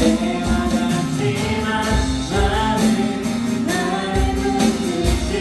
때와 같지만 나는 나를 붙들지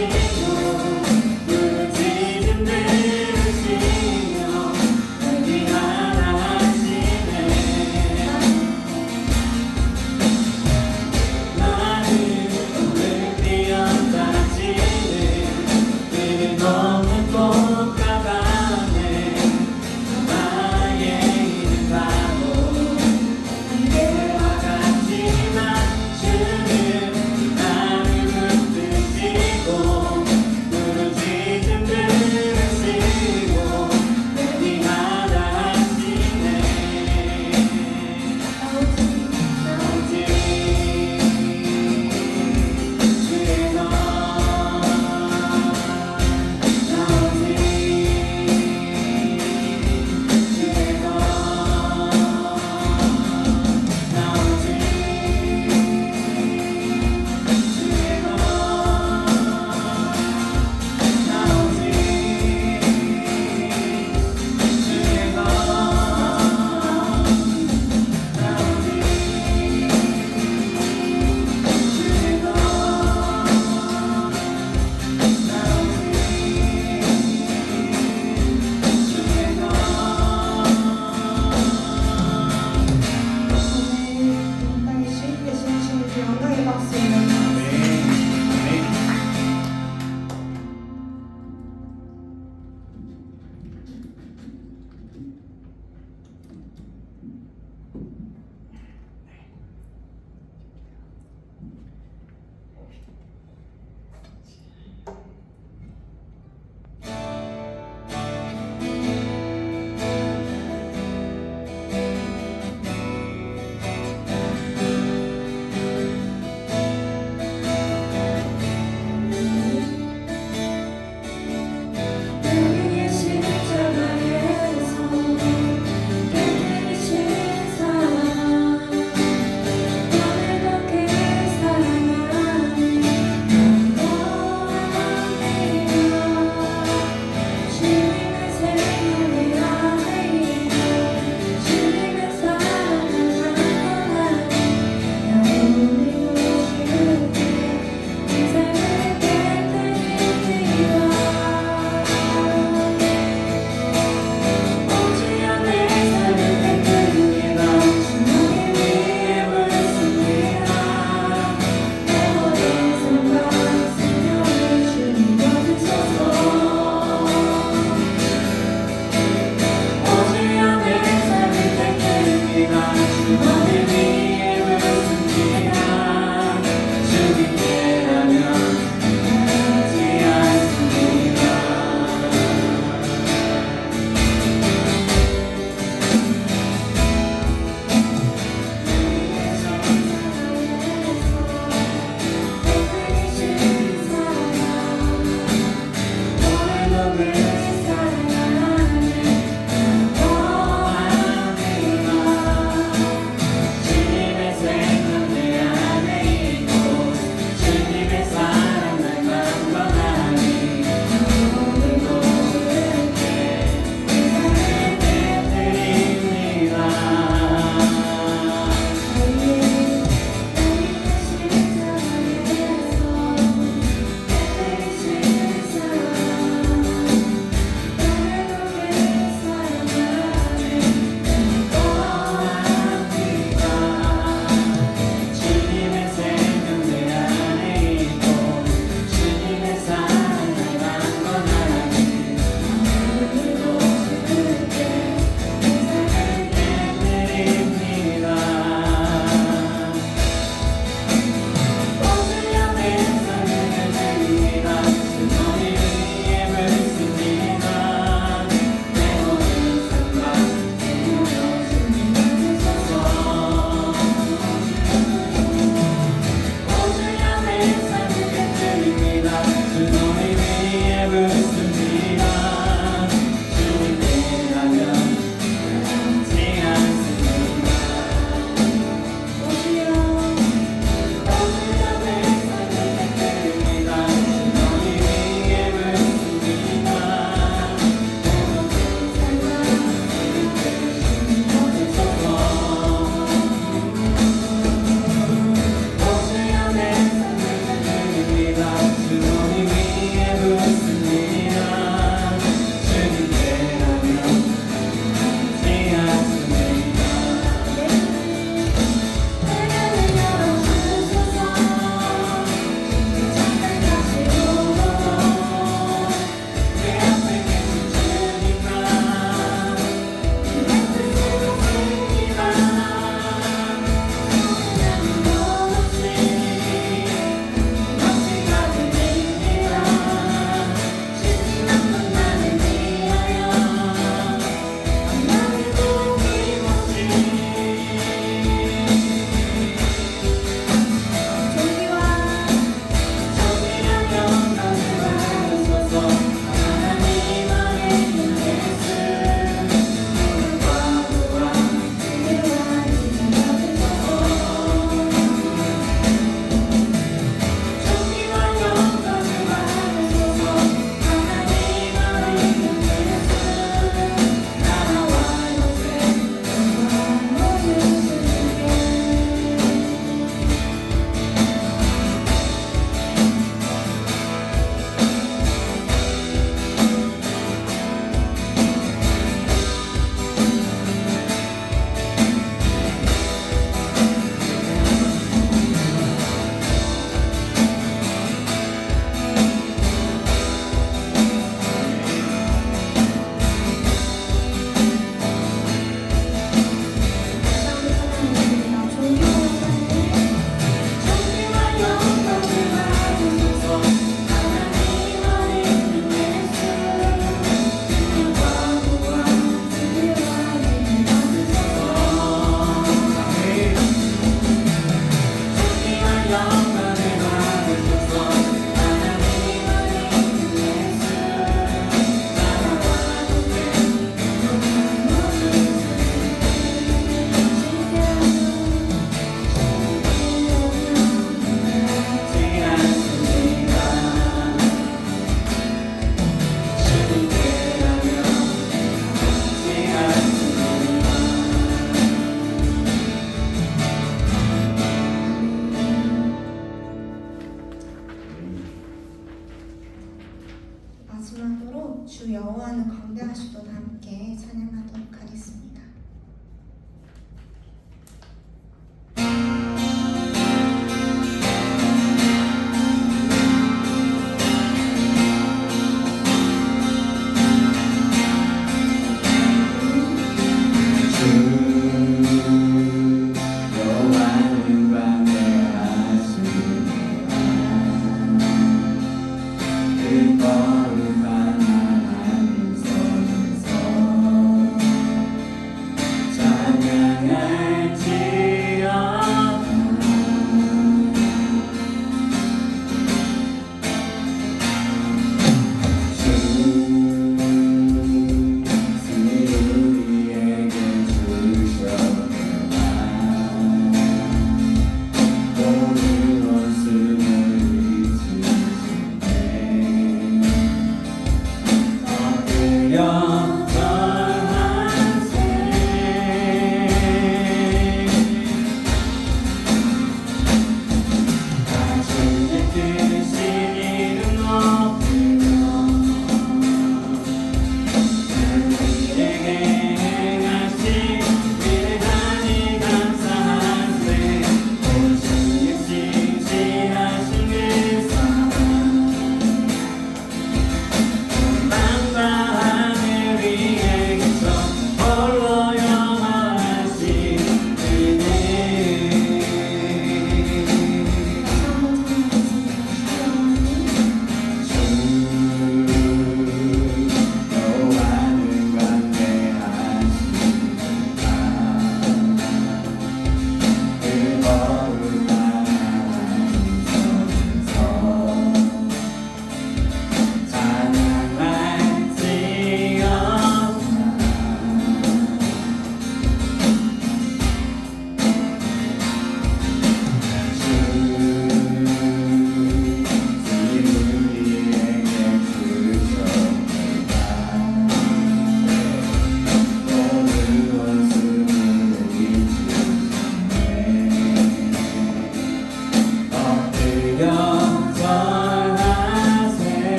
마지막으로 주 여호와는 광대하시도다 함께 찬양하도록 하겠습니다.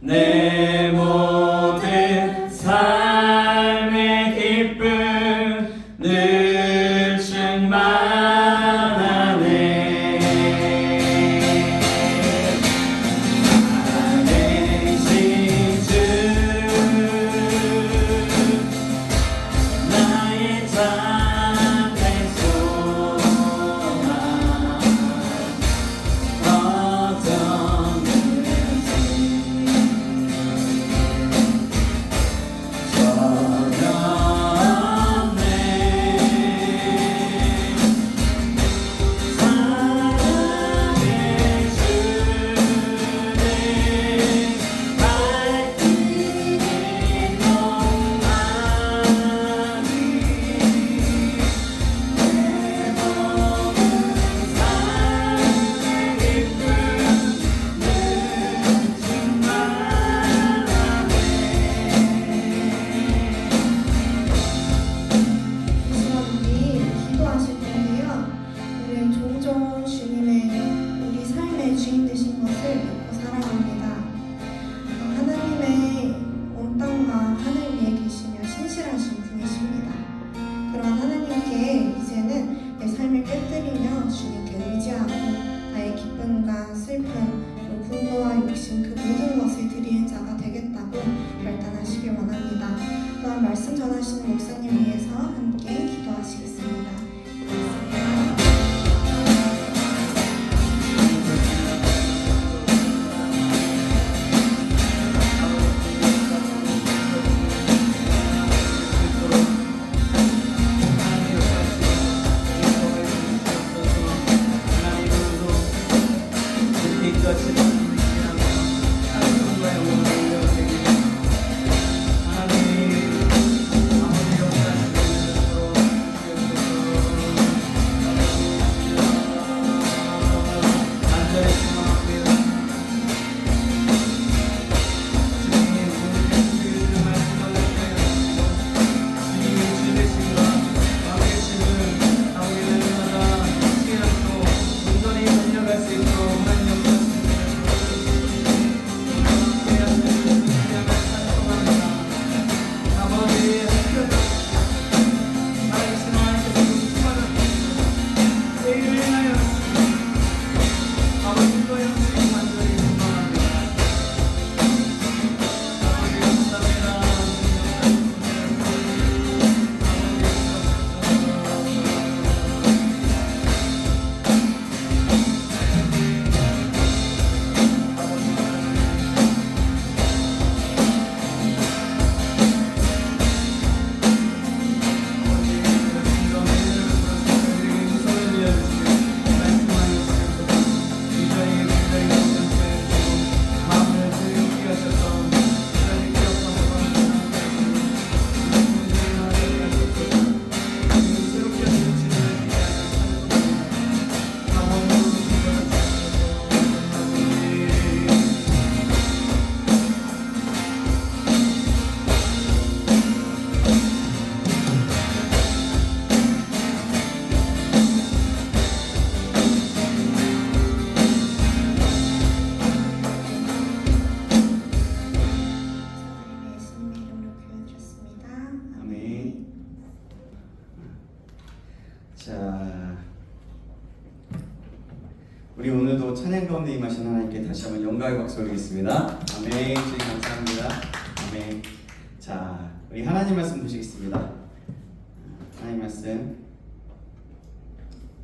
내 모든 삶의 기쁨 늘 충만하네. 살아계신 주 나의 잠깐 소망 걱정 우리 기도하실 텐데요. 우리는 종종 주님의 우리 삶의 주인 되신 것을 믿고 살아갑니다. 하나님의 온 땅과 하늘 위에 계시며 신실하신 분이십니다. 그런 하나님께 이제는 내 삶을 깨뜨리며 주님께 의지하고 나의 기쁨과 슬픔, 또 분노와 욕심 그 모든 것을 드리는 자가 되겠다고 결단하시길 원합니다. 또한 말씀 전하시는 목사님 위해서 함께 기도하시겠습니다. 예수님의 이름으로 기도드렸습니다. 아멘. 자, 우리 오늘도 찬양 가운데 임하신 하나님께 다시 한번 영광의 박수 올리겠습니다. 아멘. 주님 감사합니다. 아멘. 자, 우리 하나님 말씀 보시겠습니다. 하나님 말씀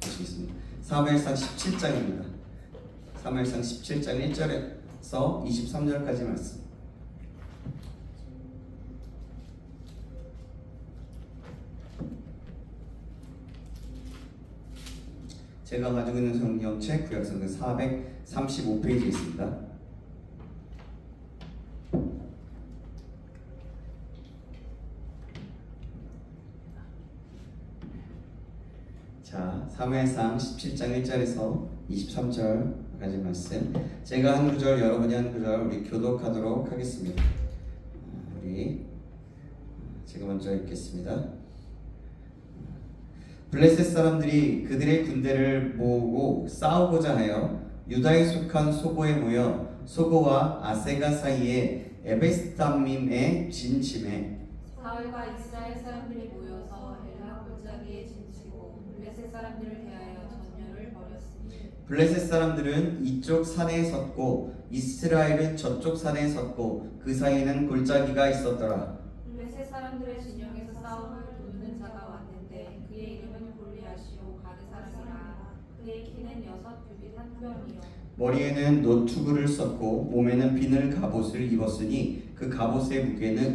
보시겠습니다. 사무엘상 17장입니다. 사무엘상 17장 1절에서 23절까지 말씀. 제가 가지고 있는 성경책 구약성경 435페이지에 있습니다. 자, 사무엘상 17장 1절에서 23절까지 말씀. 제가 한 구절, 여러분이 한 구절 우리 교독하도록 하겠습니다. 우리 제가 먼저 읽겠습니다. 블레셋 사람들이 그들의 군대를 모으고 싸우고자 하여 유다에 속한 소보에 모여 소고와 아세가 사이에 에베스담밈에 진침해 사울과 이스라엘 사람들이 모여서 엘라 골짜기에 진치고 블레셋 사람들을 대하여 전열을 벌였으니 블레셋 사람들은 이쪽 산에 섰고 이스라엘은 저쪽 산에 섰고 그 사이에는 골짜기가 있었더라. 블레셋 사람들의 진영에서 싸움을 돕는 자가 왔는데 그의 이름은 골리앗이요 가드 사람이라. 그의 키는 6규빗 한 뼘이요 머리에는 노투구를 썼고 몸에는 비늘 갑옷을 입었으니 그 갑옷의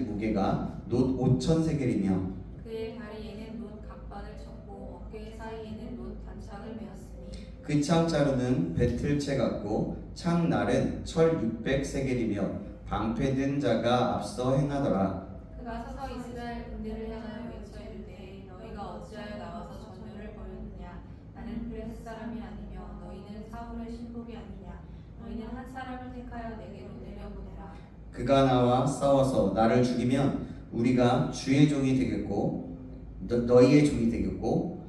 무게가 놋 5,000세겔이며 그의 다리에는 놋 각반을 쳤고 어깨 사이에는 놋 단창을 메었으니 그 창자루는 배틀채 같고 창날은 철 600세겔이며 방패든 자가 앞서 행하더라. 그가 서서 이스라엘 군대를 향하여 외쳐 이르되 너희가 어찌하여 나와서 전열을 벌였느냐. 나는 블레셋 사람이 아니며 너희는 사울의 신복이 아니냐. 너희는 한 사람을 택하여 내게로 내려보내라. 그가 나와 싸워서 나를 죽이면 우리가 주의 종이 되겠고 너희의 종이 되겠고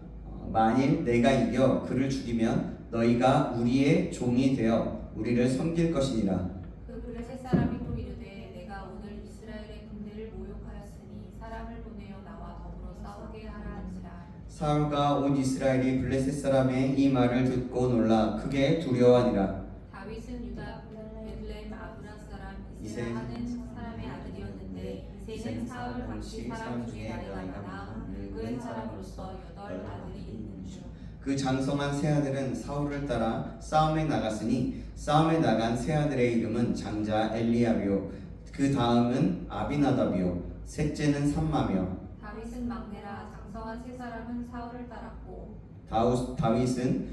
만일 내가 이겨 그를 죽이면 너희가 우리의 종이 되어 우리를 섬길 것이니라. 그 블레셋 사람이 또 이르되 내가 오늘 이스라엘의 군대를 모욕하였으니 사람을 보내어 나와 더불어 싸우게 하라 한지라. 사울과 온 이스라엘이 블레셋 사람의 이 말을 듣고 놀라 크게 두려워하니라. 다윗은 유다 베들레헴 아브라 사람 이세 이세라 하는 사람의 아들이었는데 이세는 사울 당시 사람 중에 나이가 많아 늙은 사람으로서 8 아들이 있는 중. 그 장성한 세 아들은 사울을 따라 싸움에 나갔으니 싸움에 나간 세 아들의 이름은 장자 엘리압이요 그 다음은 아비나답이요 셋째는 삼마며 다윗은 막내라. 장성한 세 사람은 사울을 따랐고 다윗은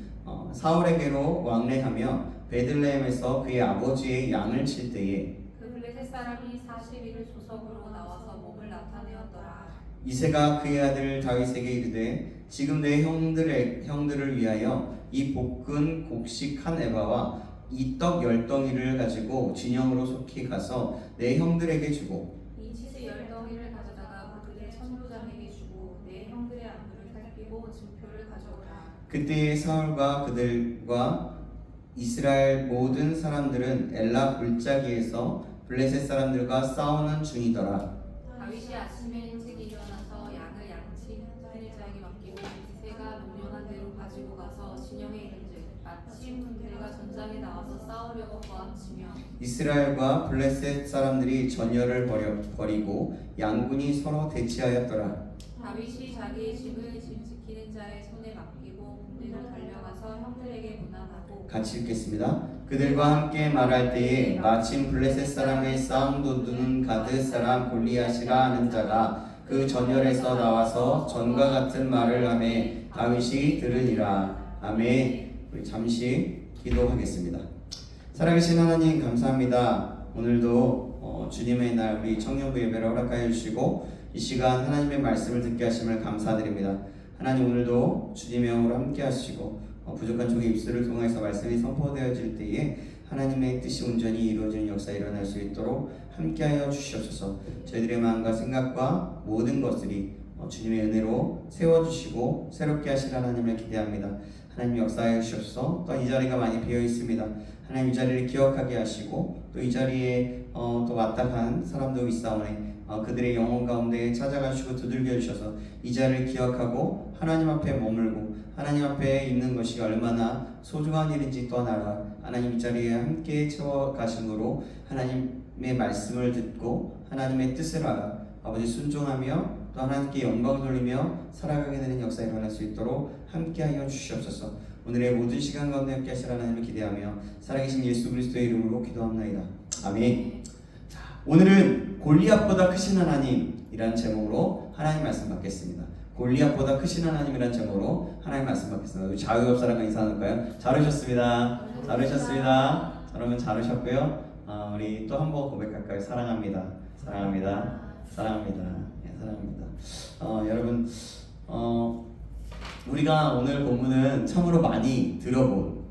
사울에게로 왕래하며 베들레헴에서 그의 아버지의 양을 칠 때에 그 블레셋 사람이 40일을 조석으로 나와서 몸을 나타내었더라. 이새가 그의 아들 다윗에게 이르되 지금 내 형들을 위하여 이 볶은 곡식 한 에바와 이 떡 10덩이를 가지고 진영으로 속히 가서 내 형들에게 주고 이 치즈 10덩이를 가져다가 그들의 천부장에게 주고 내 형들의 안부를 살피고 증표를 가져오라. 그때에 사울과 그들과 이스라엘 모든 사람들은 엘라 골짜기에서 블레셋 사람들과 싸우는 중이더라. 다윗이 아침에 일찍 일어나서 양을 양치 자에게 맡기고 이새가 명령한 대로 가지고 가서 진영에 이른즉 마침 군대가 전장에 나와서 싸우려고 고함치며 이스라엘과 블레셋 사람들이 전열을 벌이고 양군이 서로 대치하였더라. 다윗이 자기의 집을 지키는 자의 손에 맡기고 군대로 달려가서 형들에게 문안하고 같이 읽겠습니다. 그들과 함께 말할 때에 마침 블레셋 사람의 싸움 도두는 가드 사람 골리앗이라 하는 자가 그 전열에서 나와서 전과 같은 말을 하매 다윗이 들으니라. 아멘. 우리 잠시 기도하겠습니다. 살아계신 하나님 감사합니다. 오늘도 주님의 날 우리 청년부 예배를 허락하여 주시고 이 시간 하나님의 말씀을 듣게 하심을 감사드립니다. 하나님 오늘도 주님의 영으로 함께 하시고 부족한 종의 입술을 통해서 말씀이 선포되어질 때에 하나님의 뜻이 온전히 이루어지는 역사가 일어날 수 있도록 함께하여 주시옵소서. 저희들의 마음과 생각과 모든 것들이 주님의 은혜로 세워주시고 새롭게 하실 하나님을 기대합니다. 하나님 역사하여 주시옵소서. 또 이 자리가 많이 비어 있습니다. 하나님 이 자리를 기억하게 하시고 또 이 자리에 또 왔다 간 사람도 있사오니 그들의 영혼 가운데 찾아가시고 두들겨 주셔서 이 자리를 기억하고 하나님 앞에 머물고 하나님 앞에 있는 것이 얼마나 소중한 일인지 또한 알아 하나님 이 자리에 함께 채워가심으로 하나님의 말씀을 듣고 하나님의 뜻을 알아 아버지 순종하며 또 하나님께 영광 돌리며 살아가게 되는 역사가 일어날 수 있도록 함께하여 주시옵소서. 오늘의 모든 시간 가운데 함께 하실 하나님을 기대하며 살아계신 예수 그리스도의 이름으로 기도합나이다. 아멘. 자, 오늘은 골리앗보다 크신 하나님이라는 제목으로 하나님 말씀 받겠습니다. 골리앗보다 크신 하나님이라는 제목으로 하나님 말씀 받겠습니다. 우리 좌우 옆 사람과 인사 나눌까요? 잘 오셨습니다. 잘 오셨습니다. 여러분 잘 오셨고요. 우리 또 한 번 고백할까요? 사랑합니다. 사랑합니다. 사랑합니다. 네, 사랑합니다. 여러분 우리가 오늘 본문은 참으로 많이 들어본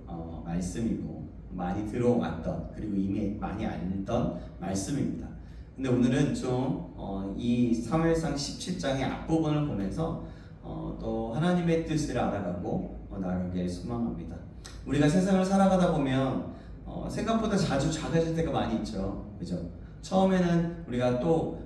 말씀이고 많이 들어왔던 그리고 이미 많이 알던 말씀입니다. 근데 오늘은 좀 이 사무엘상 17장의 앞부분을 보면서 또 하나님의 뜻을 알아가고 나아가길 소망합니다. 우리가 세상을 살아가다 보면 생각보다 자주 작아질 때가 많이 있죠. 그죠? 처음에는 우리가 또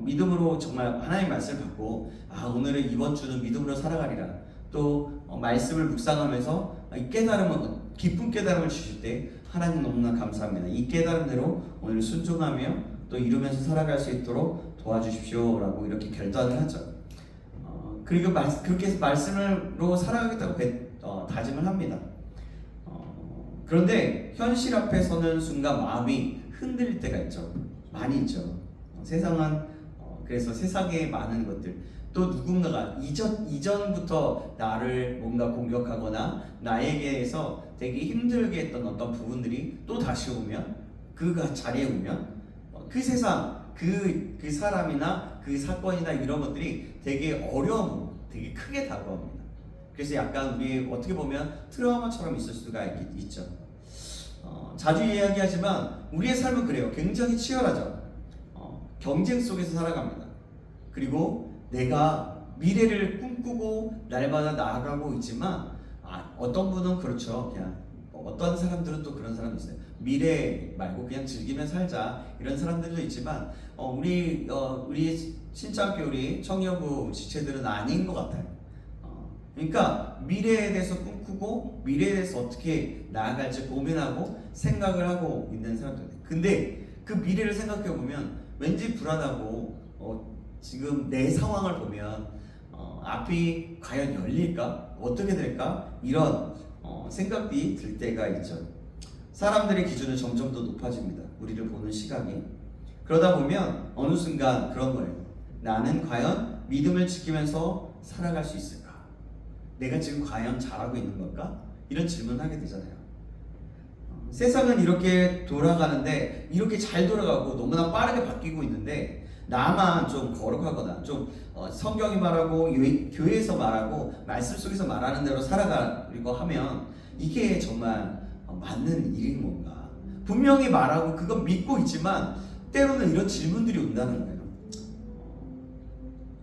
믿음으로 정말 하나님 말씀을 받고 오늘은 이번 주는 믿음으로 살아가리라. 또 말씀을 묵상하면서 이 깨달음은 깊은 깨달음을 주실 때 하나님 너무나 감사합니다. 이 깨달음대로 오늘 순종하며 또 이루면서 살아갈 수 있도록 도와주십시오라고 이렇게 결단을 하죠. 그리고 그렇게 해서 말씀으로 살아가겠다고 다짐을 합니다. 그런데 현실 앞에 서는 순간 마음이 흔들릴 때가 있죠. 많이 있죠. 세상은 그래서 세상에 많은 것들 또 누군가가 이전부터 나를 뭔가 공격하거나 나에게서 되게 힘들게 했던 어떤 부분들이 또 다시 오면 그가 자리에 오면 그 세상 그 사람이나 그 사건이나 이런 것들이 되게 어려움 되게 크게 다가옵니다. 그래서 약간 우리 어떻게 보면 트라우마처럼 있을 수가 있죠. 자주 이야기하지만 우리의 삶은 그래요. 굉장히 치열하죠. 경쟁 속에서 살아갑니다. 그리고 내가 미래를 꿈꾸고 날마다 나아가고 있지만 어떤 분은 그렇죠. 그냥 어떤 사람들은 또 그런 사람이 있어요. 미래 말고 그냥 즐기며 살자 이런 사람들도 있지만 우리 신창교 우리 청년부 지체들은 아닌 것 같아요. 그러니까 미래에 대해서 꿈꾸고 미래에 대해서 어떻게 나아갈지 고민하고 생각을 하고 있는 사람들. 근데 그 미래를 생각해 보면 왠지 불안하고 지금 내 상황을 보면 앞이 과연 열릴까? 어떻게 될까? 이런 생각이 들 때가 있죠. 사람들의 기준은 점점 더 높아집니다. 우리를 보는 시각이. 그러다 보면 어느 순간 그런 거예요. 나는 과연 믿음을 지키면서 살아갈 수 있을까? 내가 지금 과연 잘하고 있는 걸까? 이런 질문을 하게 되잖아요. 세상은 이렇게 돌아가는데 이렇게 잘 돌아가고 너무나 빠르게 바뀌고 있는데 나만 좀 거룩하거나 좀 성경이 말하고 교회에서 말하고 말씀 속에서 말하는 대로 살아가려고 하면 이게 정말 맞는 일인 건가? 분명히 말하고 그건 믿고 있지만 때로는 이런 질문들이 온다는 거예요.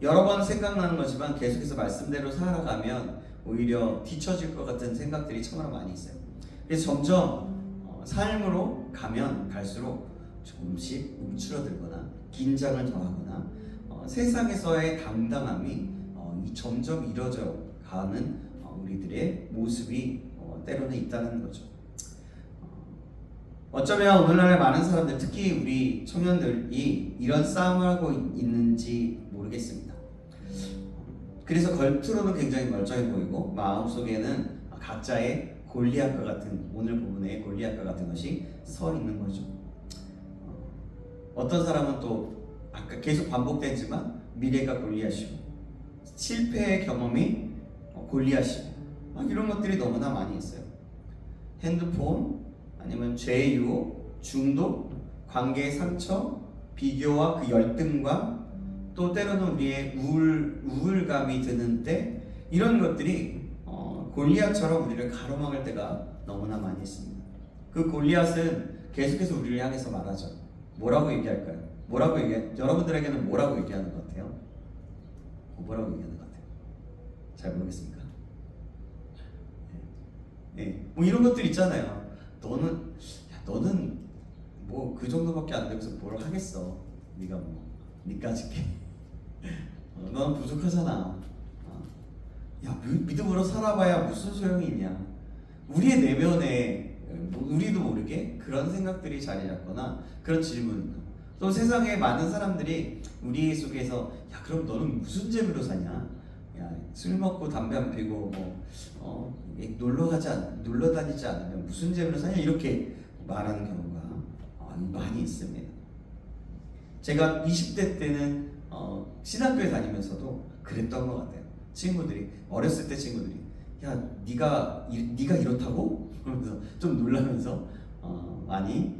여러 번 생각나는 거지만 계속해서 말씀대로 살아가면 오히려 뒤처질 것 같은 생각들이 참으로 많이 있어요. 그래서 점점 삶으로 가면 갈수록 조금씩 움츠러들거나 긴장을 더하거나 세상에서의 당당함이 점점 이뤄져 가는 우리들의 모습이 때로는 있다는 거죠. 어쩌면 오늘날의 많은 사람들, 특히 우리 청년들이 이런 싸움을 하고 있는지 모르겠습니다. 그래서 겉으로는 굉장히 멀쩡해 보이고 마음속에는 각자의 골리앗과 같은, 오늘 부분의 골리앗과 같은 것이 서 있는 거죠. 어떤 사람은 또 아까 계속 반복되지만 미래가 골리앗이고 실패의 경험이 골리앗이고 이런 것들이 너무나 많이 있어요. 핸드폰, 아니면 죄의 유혹, 중독, 관계의 상처, 비교와 그 열등감, 또 때로는 우리의 우울감이 드는 때, 이런 것들이 골리앗처럼 우리를 가로막을 때가 너무나 많이 있습니다. 그 골리앗은 계속해서 우리를 향해서 말하죠. 뭐라고 얘기할까요? 여러분들에게는 뭐라고 얘기하는 것 같아요? 뭐라고 얘기하는 것 같아요? 잘 모르겠습니까? 네. 뭐 이런 것들 있잖아요. 너는 뭐 그 정도밖에 안 되고서 뭘 하겠어? 네가 뭐 니까짓 게 너는 부족하잖아. 야, 믿음으로 살아봐야 무슨 소용이 있냐? 우리의 내면에 우리도 모르게 그런 생각들이 자리 잡거나 그런 질문. 또 세상에 많은 사람들이 우리 속에서 야, 그럼 너는 무슨 재미로 사냐? 야, 술 먹고 담배 안 피고 놀러 다니지 않으면 무슨 재미로 사냐? 이렇게 말하는 경우가 많이 있습니다. 제가 20대 때는 신학교에 다니면서도 그랬던 것 같아요. 어렸을 때 친구들이 야, 네가 이렇다고? 그러면서 좀 놀라면서 많이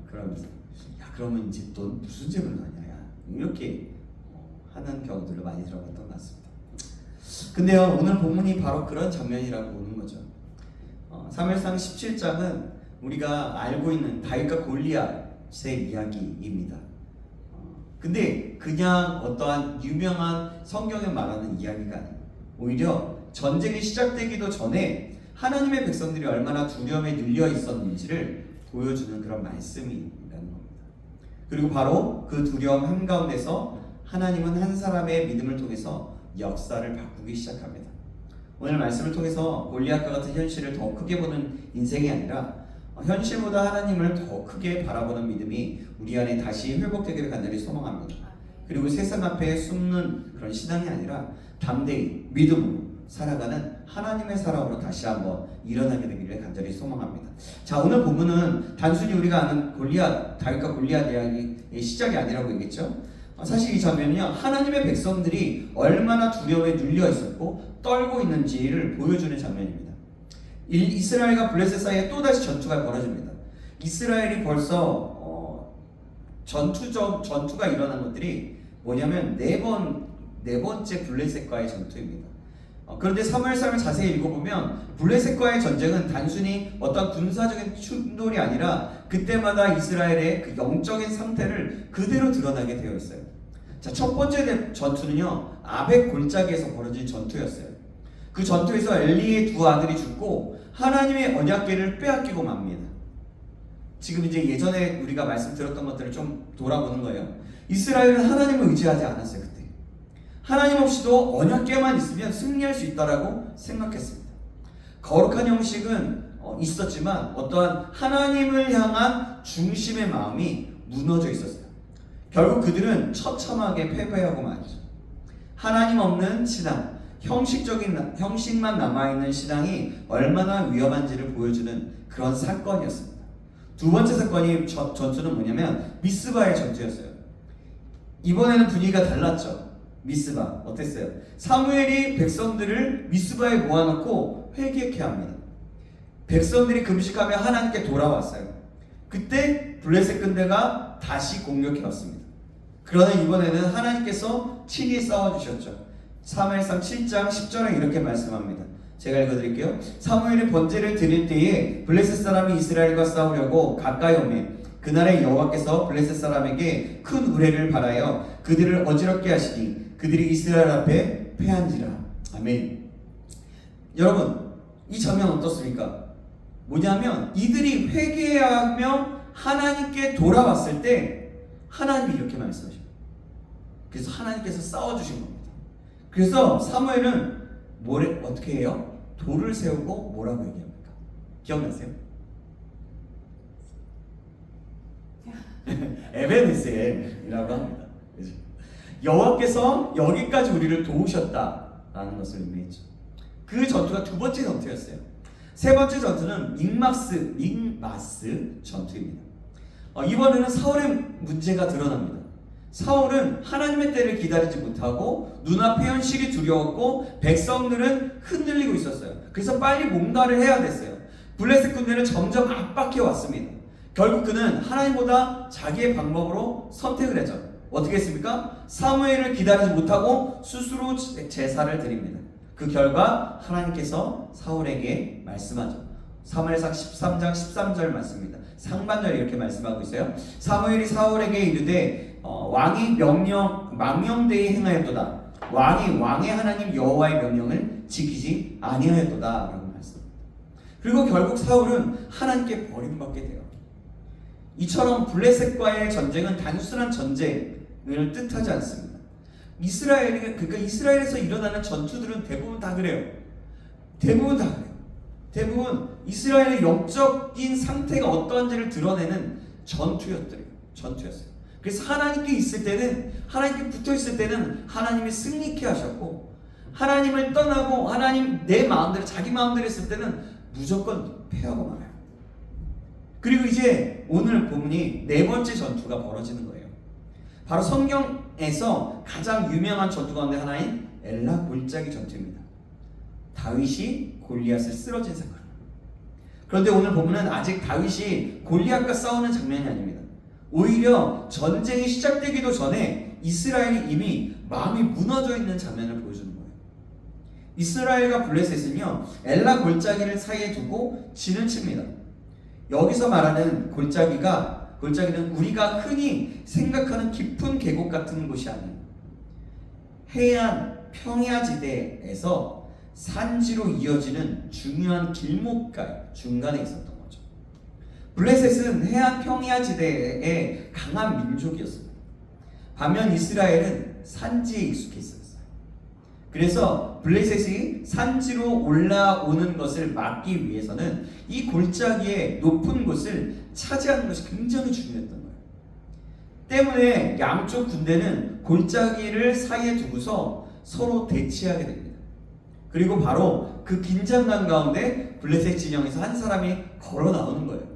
그러면서 야, 그러면 이제 너 무슨 재미로 사냐? 야, 이렇게 하는 경우들을 많이 들어봤던 것 같습니다. 근데요, 오늘 본문이 바로 그런 장면이라고 보는 거죠. 사무엘상 17장은 우리가 알고 있는 다윗과 골리앗의 이야기입니다. 근데 그냥 어떠한 유명한 성경에 말하는 이야기가 아니에요. 오히려 전쟁이 시작되기도 전에 하나님의 백성들이 얼마나 두려움에 눌려 있었는지를 보여주는 그런 말씀이라는 겁니다. 그리고 바로 그 두려움 한가운데서 하나님은 한 사람의 믿음을 통해서 역사를 바꾸기 시작합니다. 오늘 말씀을 통해서 골리앗과 같은 현실을 더 크게 보는 인생이 아니라 현실보다 하나님을 더 크게 바라보는 믿음이 우리 안에 다시 회복되기를 간절히 소망합니다. 그리고 세상 앞에 숨는 그런 신앙이 아니라 담대히 믿음으로 살아가는 하나님의 사람으로 다시 한번 일어나게 되기를 간절히 소망합니다. 자, 오늘 본문은 단순히 우리가 아는 골리앗, 다윗과 골리앗 이야기의 시작이 아니라고 얘기했죠. 사실 이 장면은요, 하나님의 백성들이 얼마나 두려움에 눌려 있었고 떨고 있는지를 보여주는 장면입니다. 이스라엘과 블레셋 사이에 또다시 전투가 벌어집니다. 이스라엘이 벌써 전투가 일어난 것들이 뭐냐면 네 번째 블레셋과의 전투입니다. 그런데 사무엘상을 자세히 읽어보면 블레셋과의 전쟁은 단순히 어떤 군사적인 충돌이 아니라 그때마다 이스라엘의 그 영적인 상태를 그대로 드러나게 되어 있어요. 자, 첫 번째 전투는요, 아벡 골짜기에서 벌어진 전투였어요. 그 전투에서 엘리의 두 아들이 죽고 하나님의 언약궤를 빼앗기고 맙니다. 지금 이제 예전에 우리가 말씀 들었던 것들을 좀 돌아보는 거예요. 이스라엘은 하나님을 의지하지 않았어요. 그때 하나님 없이도 언약궤만 있으면 승리할 수 있다라고 생각했습니다. 거룩한 형식은 있었지만 어떠한 하나님을 향한 중심의 마음이 무너져 있었어요. 결국 그들은 처참하게 패배하고 말이죠. 하나님 없는 신앙, 형식만 남아있는 신앙이 얼마나 위험한지를 보여주는 그런 사건이었습니다. 두 번째 사건이 전투는 뭐냐면 미스바의 전투였어요. 이번에는 분위기가 달랐죠. 미스바 어땠어요? 사무엘이 백성들을 미스바에 모아놓고 회개케 합니다. 백성들이 금식하며 하나님께 돌아왔어요. 그때 블레셋 군대가 다시 공격해 왔습니다. 그러나 이번에는 하나님께서 친히 싸워주셨죠. 사무엘상 7장 10절에 이렇게 말씀합니다. 제가 읽어드릴게요. 사무엘이 번제를 드릴 때에 블레셋 사람이 이스라엘과 싸우려고 가까이 오매 그날에 여호와께서 블레셋 사람에게 큰 우레를 발하여 그들을 어지럽게 하시니 그들이 이스라엘 앞에 패한지라. 아멘. 여러분, 이 장면 어떻습니까? 뭐냐면 이들이 회개하며 하나님께 돌아왔을 때 하나님이 이렇게 말씀하십니다. 그래서 하나님께서 싸워주신 겁니다. 그래서 사무엘은 어떻게 해요? 돌을 세우고 뭐라고 얘기합니까? 기억나세요? 에베네셀이라고 합니다. 그렇죠? 여호와께서 여기까지 우리를 도우셨다라는 것을 의미했죠. 그 전투가 두 번째 전투였어요. 세 번째 전투는 믹마스 전투입니다. 이번에는 사울의 문제가 드러납니다. 사울은 하나님의 때를 기다리지 못하고 눈앞의 현실이 두려웠고 백성들은 흔들리고 있었어요. 그래서 빨리 뭔가를 해야 됐어요. 블레셋 군대는 점점 압박해 왔습니다. 결국 그는 하나님보다 자기의 방법으로 선택을 했죠. 어떻게 했습니까? 사무엘을 기다리지 못하고 스스로 제사를 드립니다. 그 결과 하나님께서 사울에게 말씀하죠. 사무엘상 13장 13절 말씀입니다. 상반절에 이렇게 말씀하고 있어요. 사무엘이 사울에게 이르되 왕이 망령되이 행하였도다. 왕의 하나님 여호와의 명령을 지키지 아니하였도다 라고 말씀합니다. 그리고 결국 사울은 하나님께 버림받게 돼요. 이처럼 블레셋과의 전쟁은 단순한 전쟁을 뜻하지 않습니다. 이스라엘에서 일어나는 전투들은 대부분 다 그래요. 대부분 이스라엘의 영적인 상태가 어떠한지를 드러내는 전투였어요. 그래서 하나님께 있을 때는, 하나님께 붙어 있을 때는 하나님이 승리케 하셨고, 하나님을 떠나고 자기 마음대로 했을 때는 무조건 패하고 말아요. 그리고 이제 오늘 본문이 네 번째 전투가 벌어지는 거예요. 바로 성경에서 가장 유명한 전투 가운데 하나인 엘라 골짜기 전투입니다. 다윗이 골리앗을 쓰러진 사건. 그런데 오늘 본문은 아직 다윗이 골리앗과 싸우는 장면이 아닙니다. 오히려 전쟁이 시작되기도 전에 이스라엘이 이미 마음이 무너져 있는 장면을 보여주는 거예요. 이스라엘과 블레셋은요, 엘라 골짜기를 사이에 두고 진을 칩니다. 여기서 말하는 골짜기는 우리가 흔히 생각하는 깊은 계곡 같은 곳이 아니에요. 해안 평야지대에서 산지로 이어지는 중요한 길목가에 중간에 있었던 거죠. 블레셋은 해안 평야 지대의 강한 민족이었습니다. 반면 이스라엘은 산지에 익숙해 있었어요. 그래서 블레셋이 산지로 올라오는 것을 막기 위해서는 이 골짜기의 높은 곳을 차지하는 것이 굉장히 중요했던 거예요. 때문에 양쪽 군대는 골짜기를 사이에 두고서 서로 대치하게 됩니다. 그리고 바로 그 긴장감 가운데 블레셋 진영에서 한 사람이 걸어 나오는 거예요.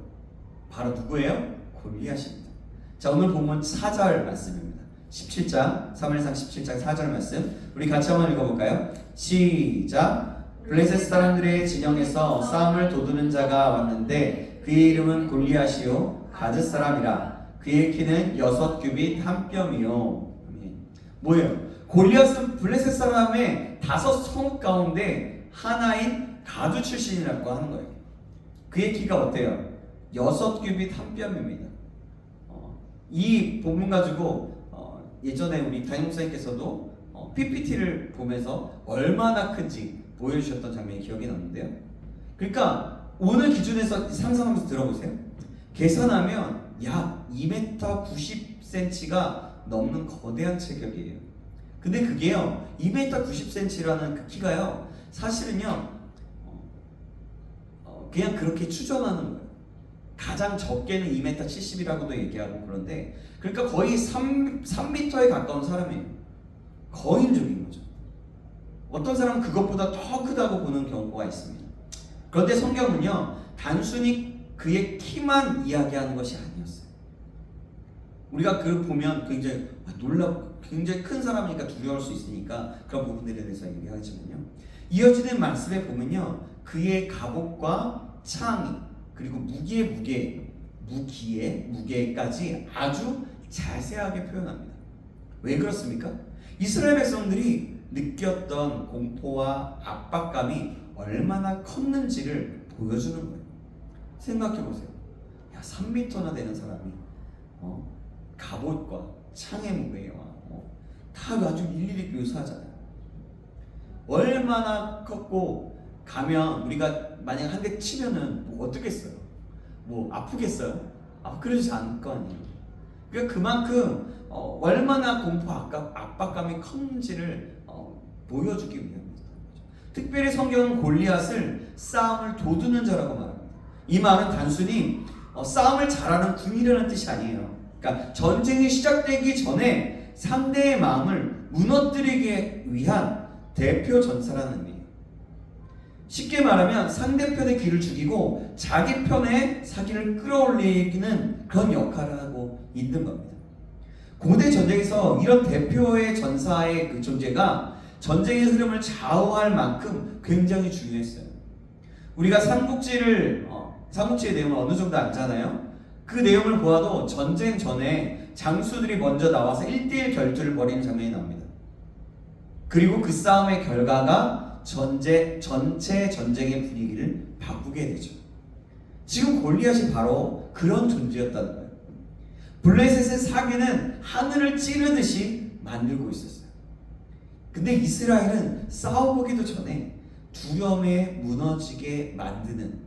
바로 누구예요? 골리앗입니다. 자, 오늘 본문 4절 말씀입니다. 17장, 사무엘상 17장 4절 말씀 우리 같이 한번 읽어볼까요? 시작! 블레셋 사람들의 진영에서 싸움을 도두는 자가 왔는데 그의 이름은 골리앗이요 가드 사람이라. 그의 키는 6규빗 한 뼘이요. 뭐예요? 골리앗은 블레셋 사람의 5성 가운데 하나인 가두 출신이라고 하는 거예요. 그의 키가 어때요? 6규빗 한 뼘입니다. 이 본문 가지고 예전에 우리 담임목사님께서도 PPT를 보면서 얼마나 큰지 보여주셨던 장면이 기억이 나는데요. 그러니까 오늘 기준에서 상상하면서 들어보세요. 계산하면 약 2m 90cm가 넘는 거대한 체격이에요. 근데 그게요, 2m 90cm라는 그 키가요, 사실은요, 그냥 그렇게 추정하는 거예요. 가장 적게는 2m 70이라고도 얘기하고 그런데, 그러니까 거의 3m에 가까운 사람이에요. 거인족인 거죠. 어떤 사람은 그것보다 더 크다고 보는 경우가 있습니다. 그런데 성경은요, 단순히 그의 키만 이야기하는 것이 아니었어요. 우리가 그 보면 굉장히 놀랍고 굉장히 큰 사람이니까 두려울 수 있으니까 그런 부분들에 대해서 얘기하지만요, 이어지는 말씀에 보면요, 그의 갑옷과 창이 그리고 무기의 무게까지 아주 자세하게 표현합니다. 왜 그렇습니까? 이스라엘 백성들이 느꼈던 공포와 압박감이 얼마나 컸는지를 보여주는 거예요. 생각해보세요. 야, 3m나 되는 사람이 갑옷과 창의 무게와 다 아주 일일이 묘사하잖아요. 얼마나 컸고, 가면 우리가 만약 한 대 치면은 뭐 어떻겠어요? 뭐 아프겠어요? 그러지 않을 거 아니에요. 그러니까 그만큼 얼마나 공포 압박감이 컸는지를 보여주기 위함입니다. 특별히 성경은 골리앗을 싸움을 도두는 자라고 말합니다. 이 말은 단순히 싸움을 잘하는 군인이라는 뜻이 아니에요. 그러니까 전쟁이 시작되기 전에 상대의 마음을 무너뜨리기 위한 대표 전사라는 의미예요. 쉽게 말하면 상대편의 귀를 죽이고 자기 편의 사기를 끌어올리는 그런 역할을 하고 있는 겁니다. 고대 전쟁에서 이런 대표의 전사의 그 존재가 전쟁의 흐름을 좌우할 만큼 굉장히 중요했어요. 우리가 삼국지의 내용을 어느 정도 알잖아요. 그 내용을 보아도 전쟁 전에 장수들이 먼저 나와서 1대1 결투를 벌이는 장면이 나옵니다. 그리고 그 싸움의 결과가 전체 전쟁의 분위기를 바꾸게 되죠. 지금 골리앗이 바로 그런 존재였다는 거예요. 블레셋의 사기는 하늘을 찌르듯이 만들고 있었어요. 근데 이스라엘은 싸워보기도 전에 두려움에 무너지게 만드는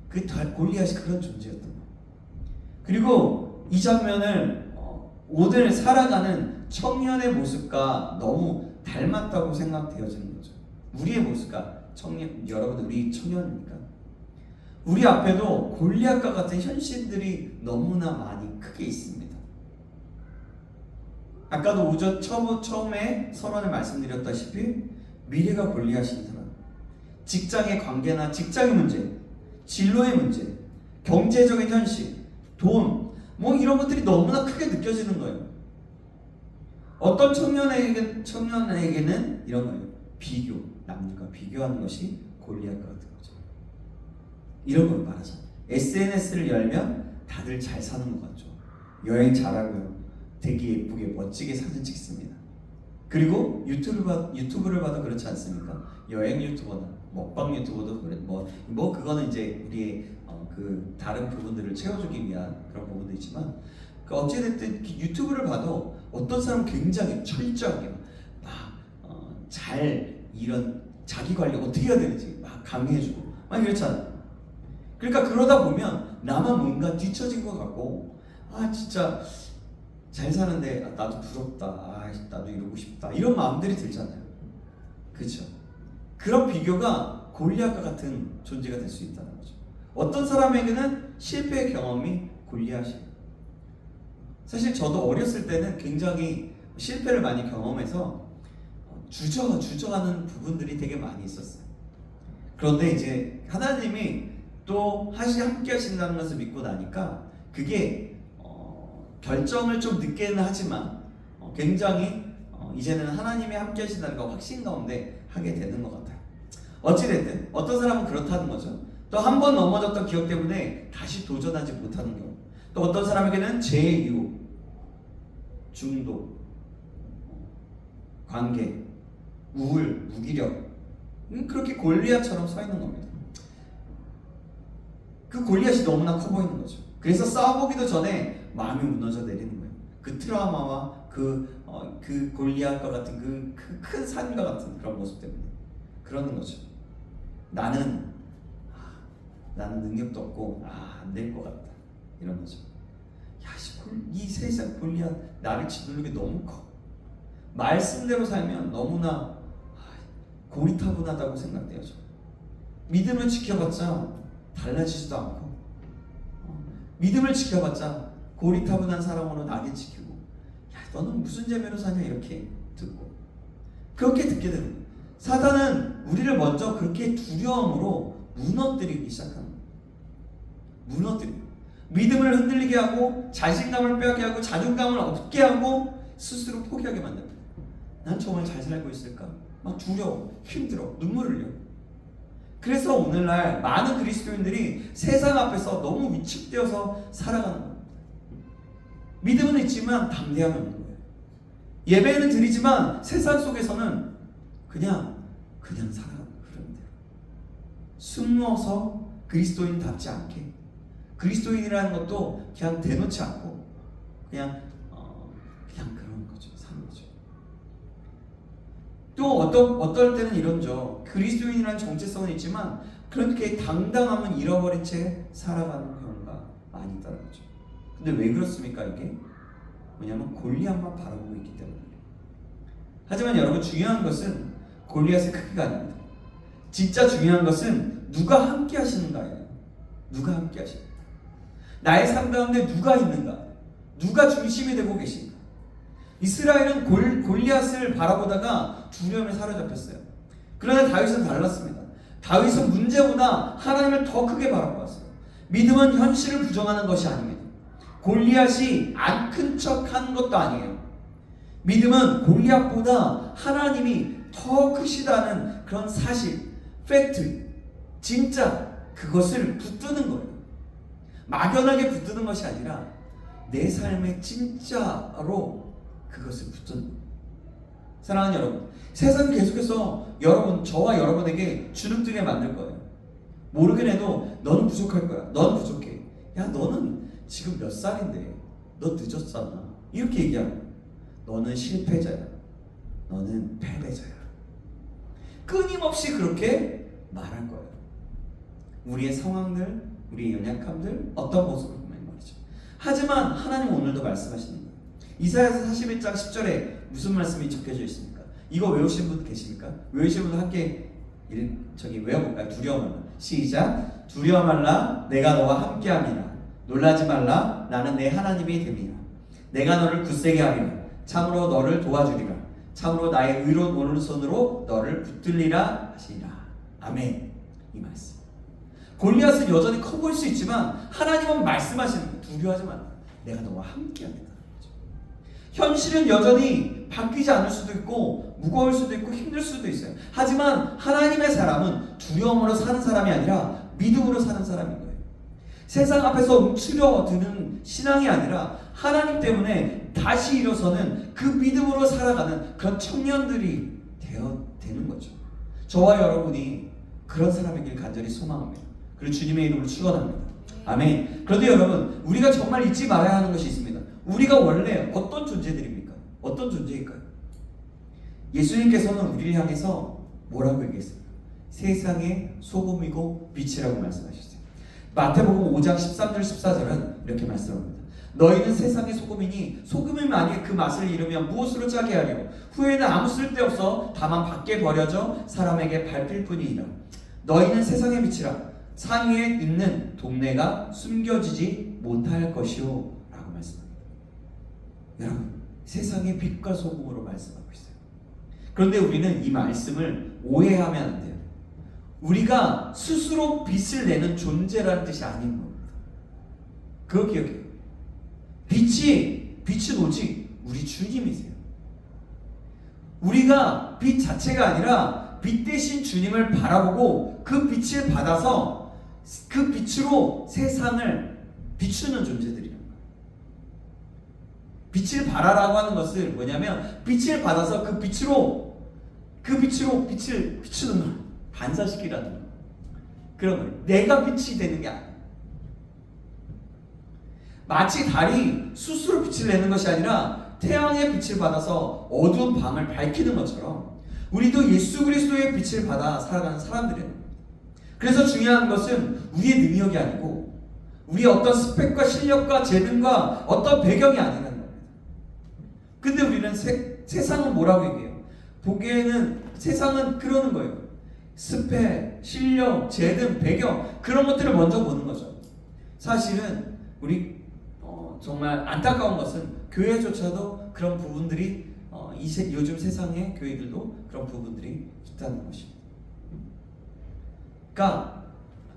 그 골리앗이 그런 존재였던 거예요. 그리고 이 장면을 오늘 살아가는 청년의 모습과 너무 닮았다고 생각되어지는 거죠. 우리의 모습과 여러분, 우리 청년입니까? 우리 앞에도 골리앗과 같은 현실들이 너무나 많이 크게 있습니다. 아까도 오전 처음에 선언을 말씀드렸다시피 미래가 골리앗인 사람, 직장의 관계나 직장의 문제, 진로의 문제, 경제적인 현실, 돈, 이런 것들이 너무나 크게 느껴지는 거예요. 어떤 청년에게는 이런 거예요. 남들과 비교하는 것이 골리앗과 같은 거죠. 이런 걸 말하잖아요. SNS를 열면 다들 잘 사는 것 같죠. 여행 잘하고요. 되게 예쁘게 멋지게 사진 찍습니다. 그리고 유튜브를 봐도 그렇지 않습니까? 여행 유튜버나 먹방 유튜버도 그래. 그거는 이제 우리의 그 다른 부분들을 채워주기 위한 그런 부분도 있지만, 어찌됐든 유튜브를 봐도 어떤 사람은 굉장히 철저하게 이런 자기 관리 어떻게 해야 되는지 막 강의해주고 막 이렇잖아요. 그러니까 그러다 보면 나만 뭔가 뒤처진 것 같고, 아 진짜 잘 사는데 나도 부럽다, 아 나도 이러고 싶다, 이런 마음들이 들잖아요. 그렇죠? 그런 비교가 골리앗과 같은 존재가 될 수 있다는 거죠. 어떤 사람에게는 실패의 경험이 골리앗이에요. 사실 저도 어렸을 때는 굉장히 실패를 많이 경험해서 주저하는 부분들이 되게 많이 있었어요. 그런데 이제 하나님이 또 함께 하신다는 것을 믿고 나니까 그게 결정을 좀 늦게는 하지만 굉장히 이제는 하나님이 함께 하신다는 거 확신 가운데 하게 되는 것 같아요. 어찌됐든 어떤 사람은 그렇다는 거죠. 또 한 번 넘어졌던 기억 때문에 다시 도전하지 못하는 경우, 또 어떤 사람에게는 재유혹, 중독, 관계, 우울, 무기력, 그렇게 골리앗처럼 서 있는 겁니다. 그 골리앗이 너무나 커 보이는 거죠. 그래서 싸워보기도 전에 마음이 무너져 내리는 거예요. 그 트라우마와 그 골리앗과 같은 그 큰 산과 같은 그런 모습 때문에 그러는 거죠. 나는 능력도 없고 안 될 것 같다, 이런 거죠. 이 세상 골리앗 나를 짓누르기 너무 커. 말씀대로 살면 너무나 고리타분하다고 생각돼요. 믿음을 지켜봤자 달라지지도 않고, 믿음을 지켜봤자 고리타분한 사람으로 나게 지키고, 너는 무슨 재미로 사냐 이렇게 듣고, 그렇게 듣게 되는 거예요. 사단은 우리를 먼저 그렇게 두려움으로 무너뜨리기 시작하는 거예요. 무너뜨리고 믿음을 흔들리게 하고, 자신감을 빼앗게 하고, 자존감을 얻게 하고, 스스로 포기하게 만듭니다. 난 정말 잘 살고 있을까? 막 두려워, 힘들어, 눈물 흘려. 그래서 오늘날 많은 그리스도인들이 세상 앞에서 너무 위축되어서 살아가는 겁니다. 믿음은 있지만 담대함이 없는 거예요. 예배는 드리지만 세상 속에서는 그냥 살아가는 그런데 숨어서 그리스도인답지 않게, 그리스도인이라는 것도 그냥 대놓지 않고 그냥 그런 거죠. 사는 거죠. 또 어떨 때는 이런죠. 그리스도인이라는 정체성은 있지만 그렇게 당당함은 잃어버린 채 살아가는 경우가 많이 있다는 거죠. 근데 왜 그렇습니까? 이게 뭐냐면 골리앗만 바라보고 있기 때문이에요. 하지만 여러분, 중요한 것은 골리앗의 크기가 아닙니다. 진짜 중요한 것은 누가 함께 하시는가예요. 누가 함께 하시는가. 나의 삶 가운데 누가 있는가, 누가 중심이 되고 계신가. 이스라엘은 골리앗을 바라보다가 두려움에 사로잡혔어요. 그러나 다윗은 달랐습니다. 다윗은 문제보다 하나님을 더 크게 바라보았어요. 믿음은 현실을 부정하는 것이 아닙니다. 골리앗이 안 큰 척하는 것도 아니에요. 믿음은 골리앗보다 하나님이 더 크시다는 그런 사실, 팩트, 진짜 그것을 붙드는 거예요. 막연하게 붙드는 것이 아니라 내 삶에 진짜로 그것을 붙드는 거예요. 사랑하는 여러분, 세상은 계속해서 저와 여러분에게 주눅들게 만들 거예요. 모르긴 해도 너는 부족할 거야. 너는 부족해. 야, 너는 지금 몇 살인데 너 늦었잖아. 이렇게 얘기하고, 너는 실패자야. 너는 패배자야. 끊임없이 그렇게 말할 거예요. 우리의 상황들, 우리의 연약함들, 어떤 모습을 보면 말이죠. 하지만 하나님 오늘도 말씀하시는 거예요. 이사야서 41장 10절에 무슨 말씀이 적혀져 있습니까? 이거 외우신 분 계십니까? 외우신 분들 함께 외워볼까요? 두려워 말라. 시작. 두려워 말라. 내가 너와 함께함이라. 놀라지 말라. 나는 내 하나님이 됨이라. 내가 너를 굳세게 하리라. 참으로 너를 도와주리라. 참으로 나의 의로운 오른손으로 너를 붙들리라 하시니라. 아멘. 이 말씀. 골리앗은 여전히 커 보일 수 있지만 하나님은 말씀하시는 거예요. 두려워하지 말라. 내가 너와 함께하겠다. 현실은 여전히 바뀌지 않을 수도 있고 무거울 수도 있고 힘들 수도 있어요. 하지만 하나님의 사람은 두려움으로 사는 사람이 아니라 믿음으로 사는 사람인 거예요. 세상 앞에서 움츠려드는 신앙이 아니라 하나님 때문에 다시 일어서는 그 믿음으로 살아가는 그런 청년들이 되는 거죠. 저와 여러분이 그런 사람이길 간절히 소망합니다. 그리고 주님의 이름으로 축원합니다. 아멘. 그런데 여러분, 우리가 정말 잊지 말아야 하는 것이 있습니다. 우리가 원래 어떤 존재들입니까? 어떤 존재일까요? 예수님께서는 우리를 향해서 뭐라고 얘기했어요? 세상의 소금이고 빛이라고 말씀하셨어요. 마태복음 5장 13절 14절은 이렇게 말씀합니다. 너희는 세상의 소금이니 소금이 만일 그 맛을 잃으면 무엇으로 짜게 하려? 후에는 아무 쓸데없어 다만 밖에 버려져 사람에게 밟힐 뿐이니라. 너희는 세상의 빛이라. 산 위에 있는 동네가 숨겨지지 못할 것이요 라고 말씀합니다. 여러분, 세상의 빛과 소금으로 말씀하고 있어요. 그런데 우리는 이 말씀을 오해하면 안 돼요. 우리가 스스로 빛을 내는 존재라는 뜻이 아닌 겁니다. 그거 기억해요. 빛은 오직 우리 주님이세요. 우리가 빛 자체가 아니라 빛 대신 주님을 바라보고 그 빛을 받아서 그 빛으로 세상을 비추는 존재들이에요. 빛을 발하라고 하는 것은 뭐냐면 빛을 받아서 그 빛으로 빛을 비추는 걸 반사시키라는 거. 그런 거예요. 내가 빛이 되는 게 아니에요. 마치 달이 스스로 빛을 내는 것이 아니라 태양의 빛을 받아서 어두운 밤을 밝히는 것처럼 우리도 예수 그리스도의 빛을 받아 살아가는 사람들이에요. 그래서 중요한 것은 우리의 능력이 아니고 우리의 어떤 스펙과 실력과 재능과 어떤 배경이 아니라는 겁니다. 근데 우리는 세상은 뭐라고 얘기해요? 보기에는 세상은 그러는 거예요. 스펙, 실력, 재능, 배경 그런 것들을 먼저 보는 거죠. 사실은 우리 정말 안타까운 것은 교회조차도 그런 부분들이 요즘 세상의 교회들도 그런 부분들이 있다는 것입니다. 그러니까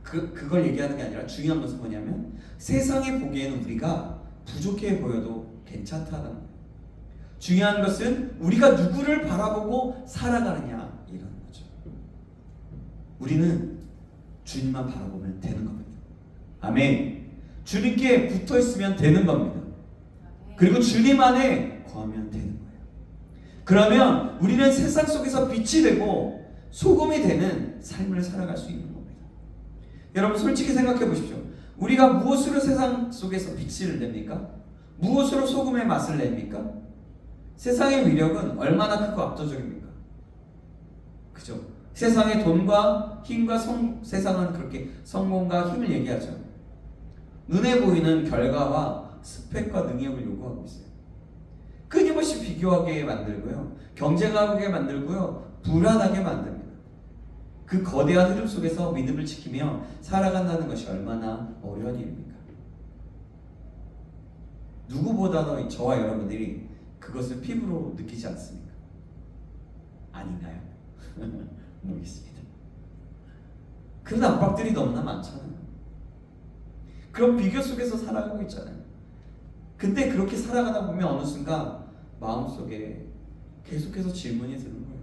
그걸 얘기하는 게 아니라 중요한 것은 뭐냐면 세상이 보기에는 우리가 부족해 보여도 괜찮다는 거예요. 중요한 것은 우리가 누구를 바라보고 살아가느냐 이런 거죠. 우리는 주님만 바라보면 되는 겁니다. 아멘. 주님께 붙어 있으면 되는 겁니다. 그리고 주님 안에 거하면 되는 거예요. 그러면 우리는 세상 속에서 빛이 되고 소금이 되는 삶을 살아갈 수 있는 겁니다. 여러분 솔직히 생각해 보십시오. 우리가 무엇으로 세상 속에서 빛을 냅니까? 무엇으로 소금의 맛을 냅니까? 세상의 위력은 얼마나 크고 압도적입니까? 그죠? 세상의 돈과 힘과 세상은 그렇게 성공과 힘을 얘기하죠. 눈에 보이는 결과와 스펙과 능력을 요구하고 있어요. 끊임없이 비교하게 만들고요. 경쟁하게 만들고요. 불안하게 만듭니다. 그 거대한 흐름 속에서 믿음을 지키며 살아간다는 것이 얼마나 어려운 일입니까? 누구보다도 저와 여러분들이 그것을 피부로 느끼지 않습니까? 아닌가요? 모르겠습니다. 그런 압박들이 너무나 많잖아요. 그런 비교 속에서 살아가고 있잖아요. 근데 그렇게 살아가다 보면 어느 순간 마음속에 계속해서 질문이 드는 거예요.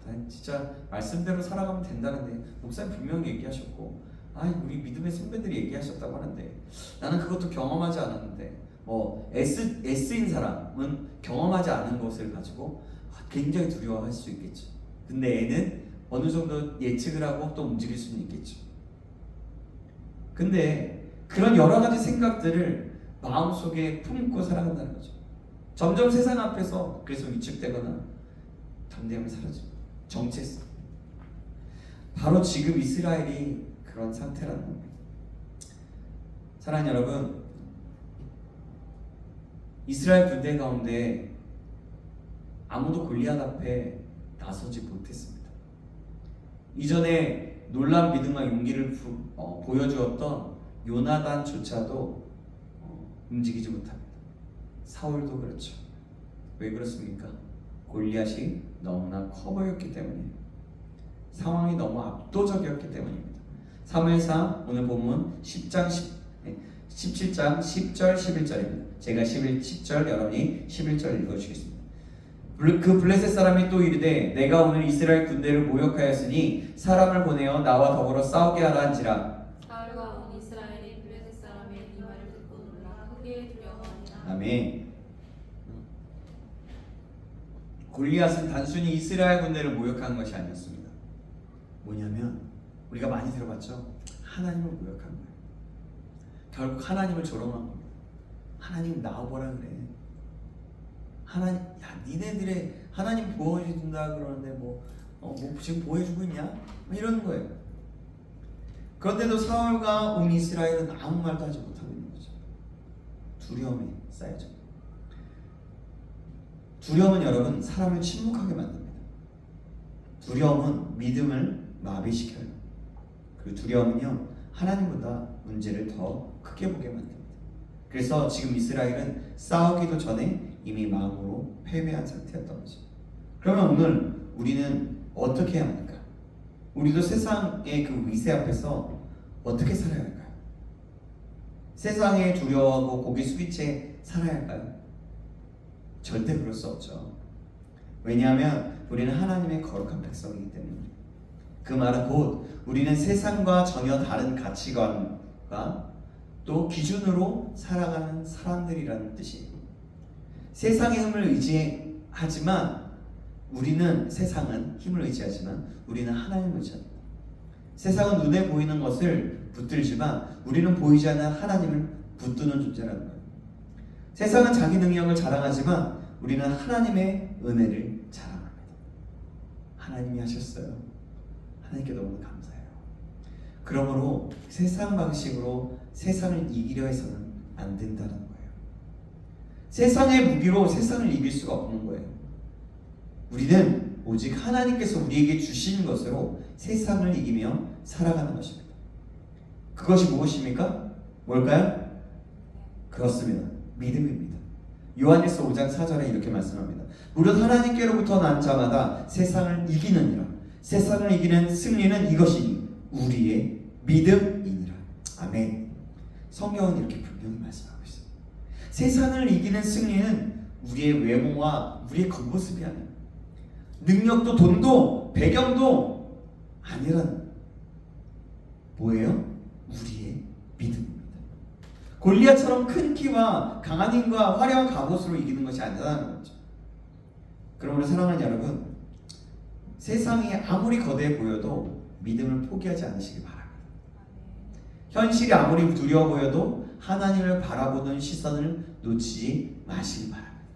난 진짜 말씀대로 살아가면 된다는데 목사님 분명히 얘기하셨고 우리 믿음의 선배들이 얘기하셨다고 하는데 나는 그것도 경험하지 않았는데 S인 사람은 경험하지 않은 것을 가지고 굉장히 두려워할 수 있겠죠. 근데 N은 어느 정도 예측을 하고 또 움직일 수는 있겠죠. 근데 그런 여러 가지 생각들을 마음속에 품고 살아간다는 거죠. 점점 세상 앞에서 그래서 위축되거나 담대함이 사라집니다. 정체성. 바로 지금 이스라엘이 그런 상태라는 겁니다. 사랑하는 여러분, 이스라엘 군대 가운데 아무도 골리앗 앞에 나서지 못했습니다. 이전에 놀라운 믿음과 용기를 보여주었던 요나단조차도 움직이지 못합니다. 사울도 그렇죠. 왜 그렇습니까? 골리앗이 너무나 커 보였기 때문이에요. 상황이 너무 압도적이었기 때문입니다. 사무엘상 오늘 본문 17장 10절 11절입니다. 제가 10절 여러분이 11절 읽어주시겠습니다. 그 블레셋 사람이 또 이르되 내가 오늘 이스라엘 군대를 모욕하였으니 사람을 보내어 나와 더불어 싸우게 하라 한지라. 사울과 온 이스라엘이 블레셋 사람의 이 말을 듣고 놀라 크게 두려워하니라. 아멘. 골리앗은 단순히 이스라엘 군대를 모욕한 것이 아니었습니다. 뭐냐면 우리가 많이 들어봤죠. 하나님을 모욕한 거예요. 결국 하나님을 조롱한 겁니다. 하나님 나와보라 그래. 하나님, 니네들의 하나님 보호해준다 그러는데 뭐 지금 보호해주고 있냐? 이러는 거예요. 그런데도 사울과 온 이스라엘은 아무 말도 하지 못하고 있는 거죠. 두려움이 쌓여져. 두려움은 여러분 사람을 침묵하게 만듭니다. 두려움은 믿음을 마비시켜요. 그리고 두려움은요 하나님보다 문제를 더 크게 보게 만듭니다. 그래서 지금 이스라엘은 싸우기도 전에 이미 마음으로 패배한 상태였던 거죠. 그러면 오늘 우리는 어떻게 해야 합니까? 우리도 세상의 그 위세 앞에서 어떻게 살아야 할까요? 세상에 두려워하고 고개 숙인 채 살아야 할까요? 절대 그럴 수 없죠. 왜냐하면 우리는 하나님의 거룩한 백성이기 때문에. 그 말은 곧 우리는 세상과 전혀 다른 가치관과 또 기준으로 살아가는 사람들이라는 뜻이에요. 세상의 힘을 의지하지만 우리는 세상은 힘을 의지하지만 우리는 하나님을 의지합니다. 세상은 눈에 보이는 것을 붙들지만 우리는 보이지 않는 하나님을 붙드는 존재라는 거예요. 세상은 자기 능력을 자랑하지만 우리는 하나님의 은혜를 자랑합니다. 하나님이 하셨어요. 하나님께 너무 감사해요. 그러므로 세상 방식으로 세상을 이기려 해서는 안 된다는 거예요. 세상의 무기로 세상을 이길 수가 없는 거예요. 우리는 오직 하나님께서 우리에게 주신 것으로 세상을 이기며 살아가는 것입니다. 그것이 무엇입니까? 뭘까요? 그렇습니다. 믿음입니다. 요한일서 5장 4절에 이렇게 말씀합니다. 무릇 하나님께로부터 난 자마다 세상을 이기느니라. 세상을 이기는 승리는 이것이니 우리의 믿음이니라. 아멘. 성경은 이렇게 분명히 말씀하고 있어요. 세상을 이기는 승리는 우리의 외모와 우리의 겉모습이 아니에요. 능력도 돈도 배경도 아니란 뭐예요? 우리의 믿음입니다. 골리앗처럼 큰 키와 강한 힘과 화려한 갑옷으로 이기는 것이 아니라는 거죠. 그러므로 사랑하는 여러분, 세상이 아무리 거대해 보여도 믿음을 포기하지 않으시기 바랍니다. 현실이 아무리 두려워 보여도 하나님을 바라보는 시선을 놓치지 마시기 바랍니다.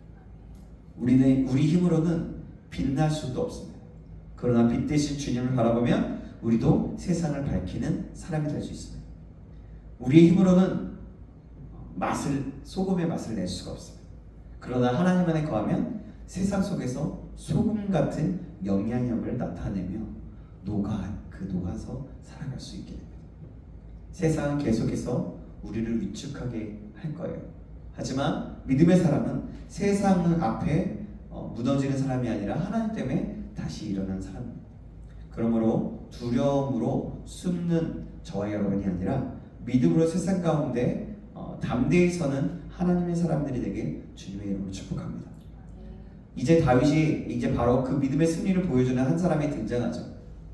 우리 힘으로는 빛날 수도 없습니다. 그러나 빛 대신 주님을 바라보면 우리도 세상을 밝히는 사람이 될 수 있습니다. 우리의 힘으로는 소금의 맛을 낼 수가 없습니다. 그러나 하나님 안에 거하면 세상 속에서 소금 같은 영향력을 나타내며 녹아서 살아갈 수 있게 됩니다. 세상은 계속해서 우리를 위축하게 할 거예요. 하지만 믿음의 사람은 세상 앞에 무너지는 사람이 아니라 하나님 때문에 다시 일어난 사람입니다. 그러므로 두려움으로 숨는 저와 여러분이 아니라 믿음으로 세상 가운데 담대히 서는 하나님의 사람들이 되게 주님의 이름으로 축복합니다. 이제 다윗이 바로 그 믿음의 승리를 보여주는 한 사람이 등장하죠.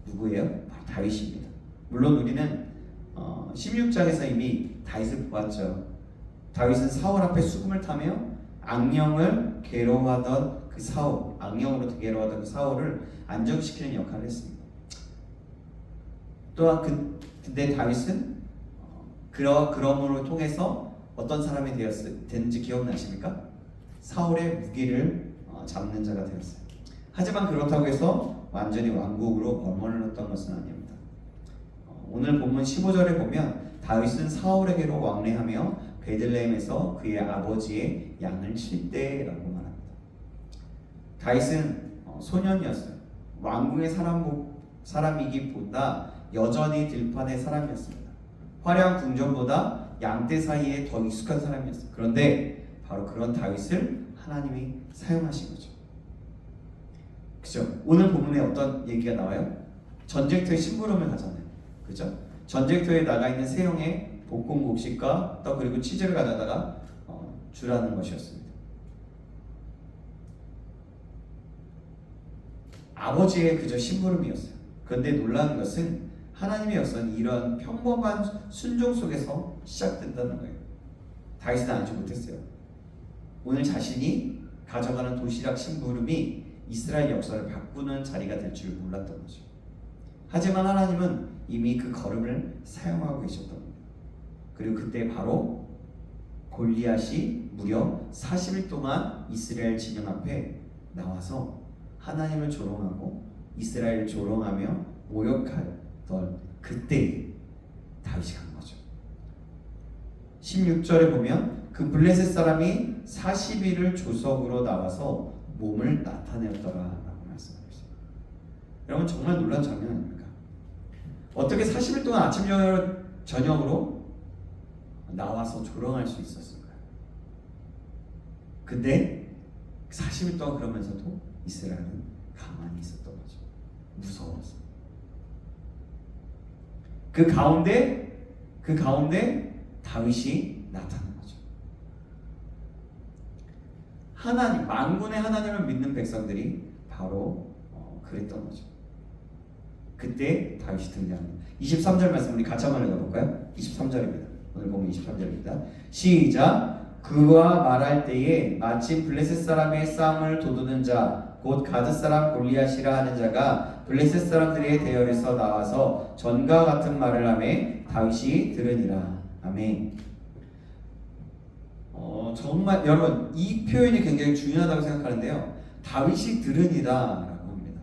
누구예요? 바로 다윗입니다. 물론 우리는 16장에서 이미 다윗을 보았죠. 다윗은 사울 앞에 수금을 타며 악령으로 괴로워하던 그 사울을 안정시키는 역할을 했습니다. 또한 근데 다윗은 그러므로 통해서 어떤 사람이 되었는지 기억나십니까? 사울의 무기를 잡는 자가 되었어요. 하지만 그렇다고 해서 완전히 왕국으로 머물렀던 것은 아닙니다. 오늘 본문 15절에 보면 다윗은 사울에게로 왕래하며 베들레헴에서 그의 아버지의 양을 칠 때라고 말합니다. 다윗은 소년이었어요. 왕궁의 사람이기보다 여전히 들판의 사람이었습니다. 화려한 궁전보다 양떼 사이에 더 익숙한 사람이었어요. 그런데 바로 그런 다윗을 하나님이 사용하신 거죠. 그죠? 오늘 본문에 어떤 얘기가 나와요? 전쟁터에 심부름을 가잖아요. 그죠? 전쟁터에 나가 있는 세형의 볶음 곡식과 떡 그리고 치즈를 가져다가 주라는 것이었습니다. 아버지의 그저 심부름이었어요. 그런데 놀라운 것은 하나님의 역사는 이런 평범한 순종 속에서 시작된다는 거예요. 다윗은 알지 못했어요. 오늘 자신이 가져가는 도시락 심부름이 이스라엘 역사를 바꾸는 자리가 될 줄 몰랐던 거죠. 하지만 하나님은 이미 그 걸음을 사용하고 계셨던 겁니다. 그리고 그때 바로 골리앗이 무려 40일 동안 이스라엘 진영 앞에 나와서 하나님을 조롱하고 이스라엘을 조롱하며 모욕하던 그때 다윗이 간 거죠. 16절에 보면 그 블레셋 사람이 40일을 조석으로 나와서 몸을 나타내었더라라고 말씀하고 있습니다. 여러분 정말 놀라운 장면 아닙니까? 어떻게 40일 동안 아침 저녁으로 나와서 조롱할 수 있었을까요? 근데 40일 동안 그러면서도 이스라엘은 가만히 있었던 거죠. 무서워서. 그 가운데 다윗이 나타난 거죠. 하나님, 만군의 하나님을 믿는 백성들이 바로 그랬던 거죠. 그때 다윗이 등장합니다. 23절 말씀 우리 같이 한번 읽어볼까요? 23절입니다. 오늘 보면 23절입니다. 시작. 그와 말할 때에 마치 블레셋 사람의 싸움을 도두는 자, 곧 가드 사람 골리앗이라 하는 자가 블레셋 사람들의 대열에서 나와서 전과 같은 말을 하매 다윗이 들으니라. 아멘. 정말 여러분 이 표현이 굉장히 중요하다고 생각하는데요. 다윗이 들으니라라고 합니다.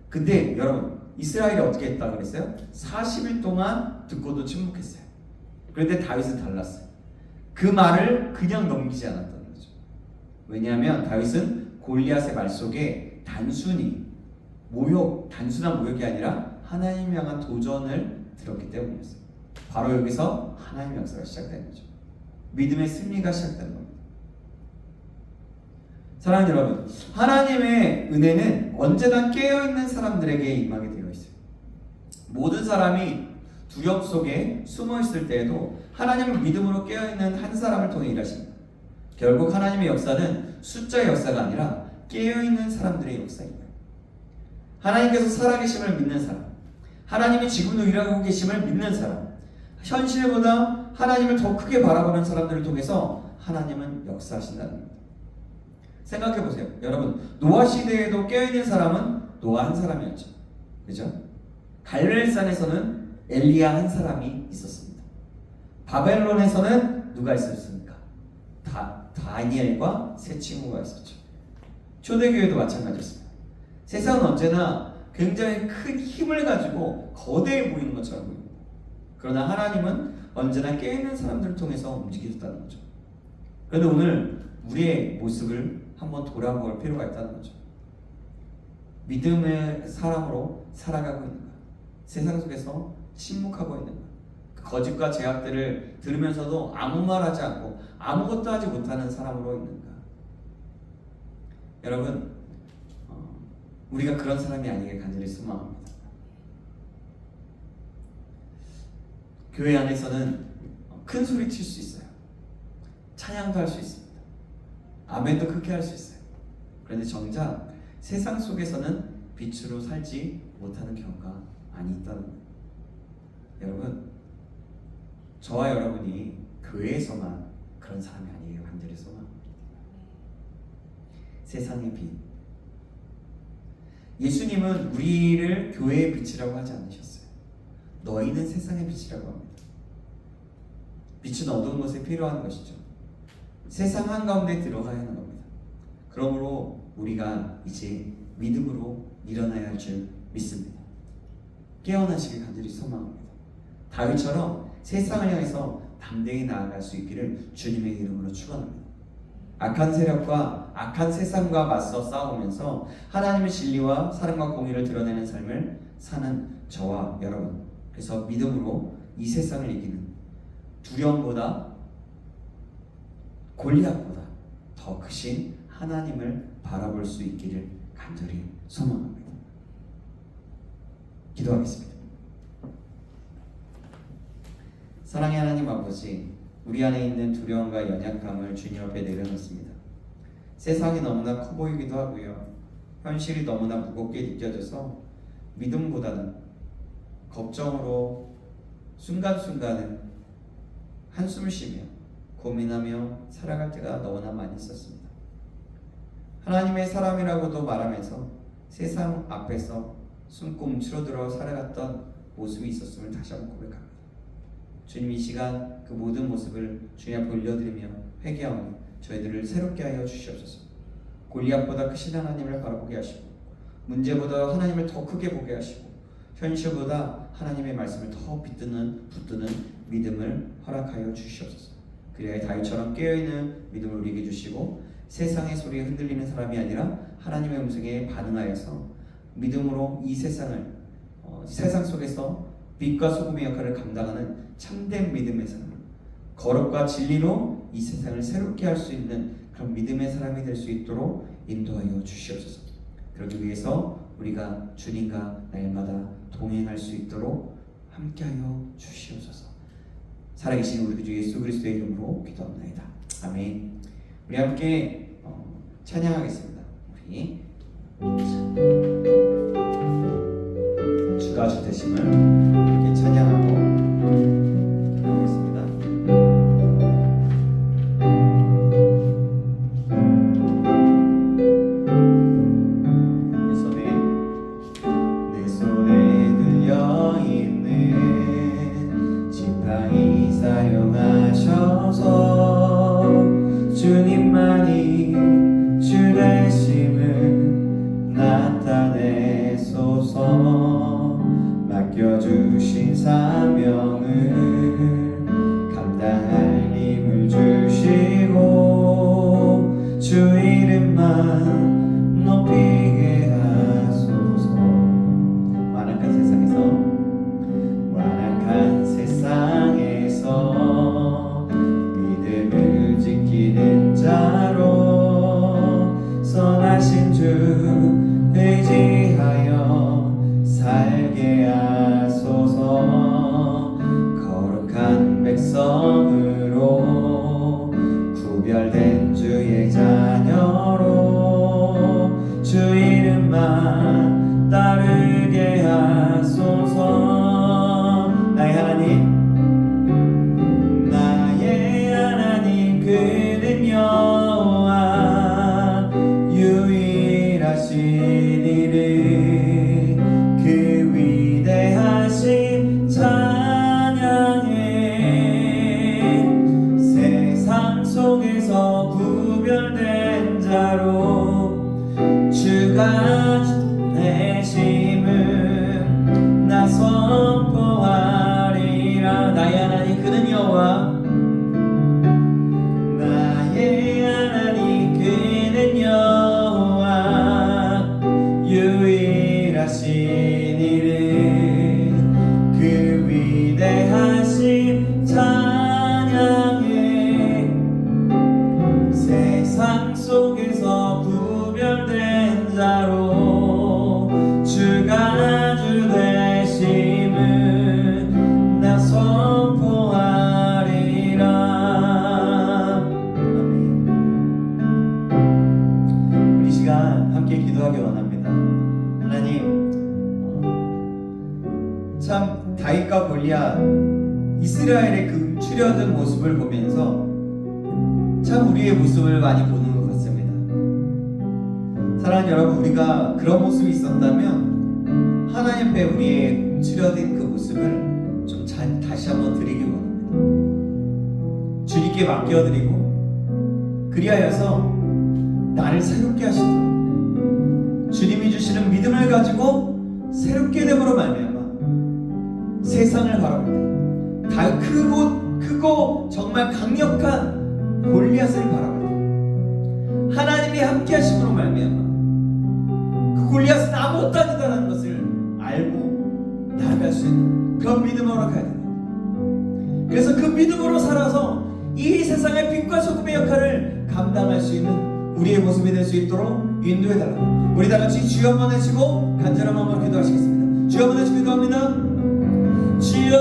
근데 여러분 이스라엘이 어떻게 했다 그랬어요? 40일 동안 듣고도 침묵했어요. 그런데 다윗은 달랐어요. 그 말을 그냥 넘기지 않았다는 거죠. 왜냐하면 다윗은 골리앗의 말 속에 단순한 모욕이 아니라 하나님 향한 도전을 들었기 때문이었어요. 바로 여기서 하나님의 역사가 시작되는 거죠. 믿음의 승리가 시작되는 겁니다. 사랑하는 여러분, 하나님의 은혜는 언제나 깨어있는 사람들에게 임하게 되어 있어요. 모든 사람이 두려움 속에 숨어있을 때에도 하나님을 믿음으로 깨어있는 한 사람을 통해 일하십니다. 결국 하나님의 역사는 숫자의 역사가 아니라 깨어있는 사람들의 역사입니다. 하나님께서 살아계심을 믿는 사람, 하나님이 지금도 일하고 계심을 믿는 사람, 현실보다 하나님을 더 크게 바라보는 사람들을 통해서 하나님은 역사하신다는 겁니다. 생각해보세요. 여러분, 노아 시대에도 깨어있는 사람은 노아 한 사람이었죠. 그죠? 갈멜산에서는 엘리야 한 사람이 있었습니다. 바벨론에서는 누가 있었습니까? 다니엘과 세 친구가 있었죠. 초대교회도 마찬가지였습니다. 세상은 언제나 굉장히 큰 힘을 가지고 거대해 보이는 것처럼 보입니다. 그러나 하나님은 언제나 깨어있는 사람들을 통해서 움직이셨다는 거죠. 그런데 오늘 우리의 모습을 한번 돌아볼 필요가 있다는 거죠. 믿음의 사람으로 살아가고 있는가? 세상 속에서 침묵하고 있는가? 그 거짓과 제약들을 들으면서도 아무 말 하지 않고 아무것도 하지 못하는 사람으로 있는가? 여러분, 우리가 그런 사람이 아니길 간절히 소망합니다. 교회 안에서는 큰 소리 칠 수 있어요. 찬양도 할 수 있습니다. 아멘도 크게 할 수 있어요. 그런데 정작 세상 속에서는 빛으로 살지 못하는 경우가 많이 있다는 거예요. 여러분, 저와 여러분이 교회에서만 그런 사람이 아니에요. 간절히 소망합니다. 세상의 빛. 예수님은 우리를 교회의 빛이라고 하지 않으셨어요. 너희는 세상의 빛이라고 합니다. 빛은 어두운 곳에 필요한 것이죠. 세상 한가운데 들어가야 하는 겁니다. 그러므로 우리가 이제 믿음으로 일어나야 할 줄 믿습니다. 깨어나시길 간절히 소망합니다. 다윗처럼 세상을 향해서 담대히 나아갈 수 있기를 주님의 이름으로 축원합니다. 악한 세력과 악한 세상과 맞서 싸우면서 하나님의 진리와 사랑과 공의를 드러내는 삶을 사는 저와 여러분, 그래서 믿음으로 이 세상을 이기는 두려움보다 골리앗보다 더 크신 하나님을 바라볼 수 있기를 간절히 소망합니다. 기도하겠습니다. 사랑의 하나님 아버지, 우리 안에 있는 두려움과 연약감을 주님 앞에 내려놓습니다. 세상이 너무나 커 보이기도 하고요. 현실이 너무나 무겁게 느껴져서 믿음보다는 걱정으로 순간순간은 한숨을 쉬며 고민하며 살아갈 때가 너무나 많이 있었습니다. 하나님의 사람이라고도 말하면서 세상 앞에서 숨고 움츠러들어 살아갔던 모습이 있었음을 다시 한번 고백합니다. 주님, 이 시간 그 모든 모습을 주님 앞에 올려드리며 회개하며 저희들을 새롭게 하여 주시옵소서. 골리앗보다 크신 하나님을 바라보게 하시고 문제보다 하나님을 더 크게 보게 하시고 현실보다 하나님의 말씀을 더 붙드는 믿음을 허락하여 주시옵소서. 그래야 다윗처럼 깨어있는 믿음을 우리에게 주시고 세상의 소리에 흔들리는 사람이 아니라 하나님의 음성에 반응하여서 믿음으로 이 세상을 세상 속에서 빛과 소금의 역할을 감당하는 참된 믿음의 사람, 거룩과 진리로 이 세상을 새롭게 할 수 있는 그런 믿음의 사람이 될 수 있도록 인도하여 주시옵소서. 그러기 위해서 우리가 주님과 날마다 동행할 수 있도록 함께하여 주시옵소서. 살아계신 우리 주 예수 그리스도의 이름으로 기도합니다. 아멘. 우리 함께 찬양하겠습니다. 우리 주가 주 되심을 이렇게 찬양하고 나오겠습니다. 내 손에 들려있는 지팡이 사용하셔서 주님만이 주 되심을 나타내소서. 맡겨주신 사명을 감당할 힘을 주시고 주 이름만 높이게 하소서. 완악한 세상에서 믿음을 지키는 자로 선하신 주 의지하여 살게 하소서. 거룩한 백성으로 구별된 주의 자녀로 주 이름만 따르게 하소서. 나의 하나님 그는 여호와 유일하신 이를 그 위대하신 찬양해. 세상 속에서 구별된 자로 주가 되심을 나 선포하리라. 나의 하나님 그는 여호와 유일하신 이를 그 위대하신 찬양해. 세상 속에서 구별된 자로 주가 주 되심을 나 선포하리라. 아멘. 우리 시간 함께 기도하기 원합니다. 하나님, 참 다윗과 골리앗 이스라엘의 그 움츠려든 모습을 보면서 참 우리의 모습을 많이 보는 것 같습니다. 사랑하는 여러분, 우리가 그런 모습이 있었다면 하나님 앞에 우리의 움츠려든 그 모습을 좀 다시 한번 드리기 원합니다. 주님께 맡겨드리고 그리하여서 나를 새롭게 하시도록 주님이 주시는 믿음을 가지고 새롭게 됨으로 말미암아 세상을 바라볼 때 다 크고 정말 강력한 골리앗을 바라볼 때 하나님이 함께 하심으로 말미암아 그 골리앗은 아무것도 아니다라는 것을 알고 나아갈 수 있는 그런 믿음으로 가야 됩니다. 그래서 그 믿음으로 살아서 이 세상의 빛과 소금의 역할을 감당할 수 있는 우리의 모습이 될 수 있도록 인도해달라고. 우리 다같이 주여 한번 하시고 간절한 마음으로 기도하시겠습니다. 주여 한번 하시고 기도합니다. 주여,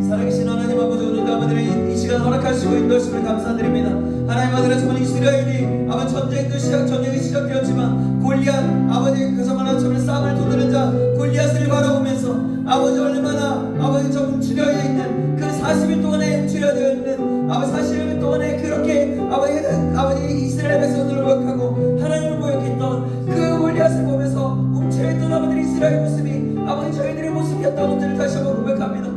살아계신 하나님 아버지, 오늘도 아버지의 이 시간 허락하시고 인도하심을 감사드립니다. 하나님 아버지, 정말 이스라엘이 아버지 전쟁이 시작되었지만 골리앗 아버지 그저마나 저를 싸움을 도드는 자 골리앗을 바라보면서 아버지 얼마나 아버지 저 움츠려 있는 그 40일 동안에 움츠려져 있는 아버지 40일 동안에 그렇게 아버지 이스라엘 백성들을 모욕하고 하나님을 모욕했던 그 골리앗을 보면서 움츠려있던 아버지 이스라엘 모습이 아버지 저희들의 모습이었다는 것들을 다시 한번 고백합니다.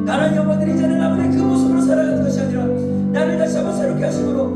나는 여러분들이 이제는 아버지 그 모습으로 살아가는 것이 아니라 나를 다시 한번 새롭게 하심으로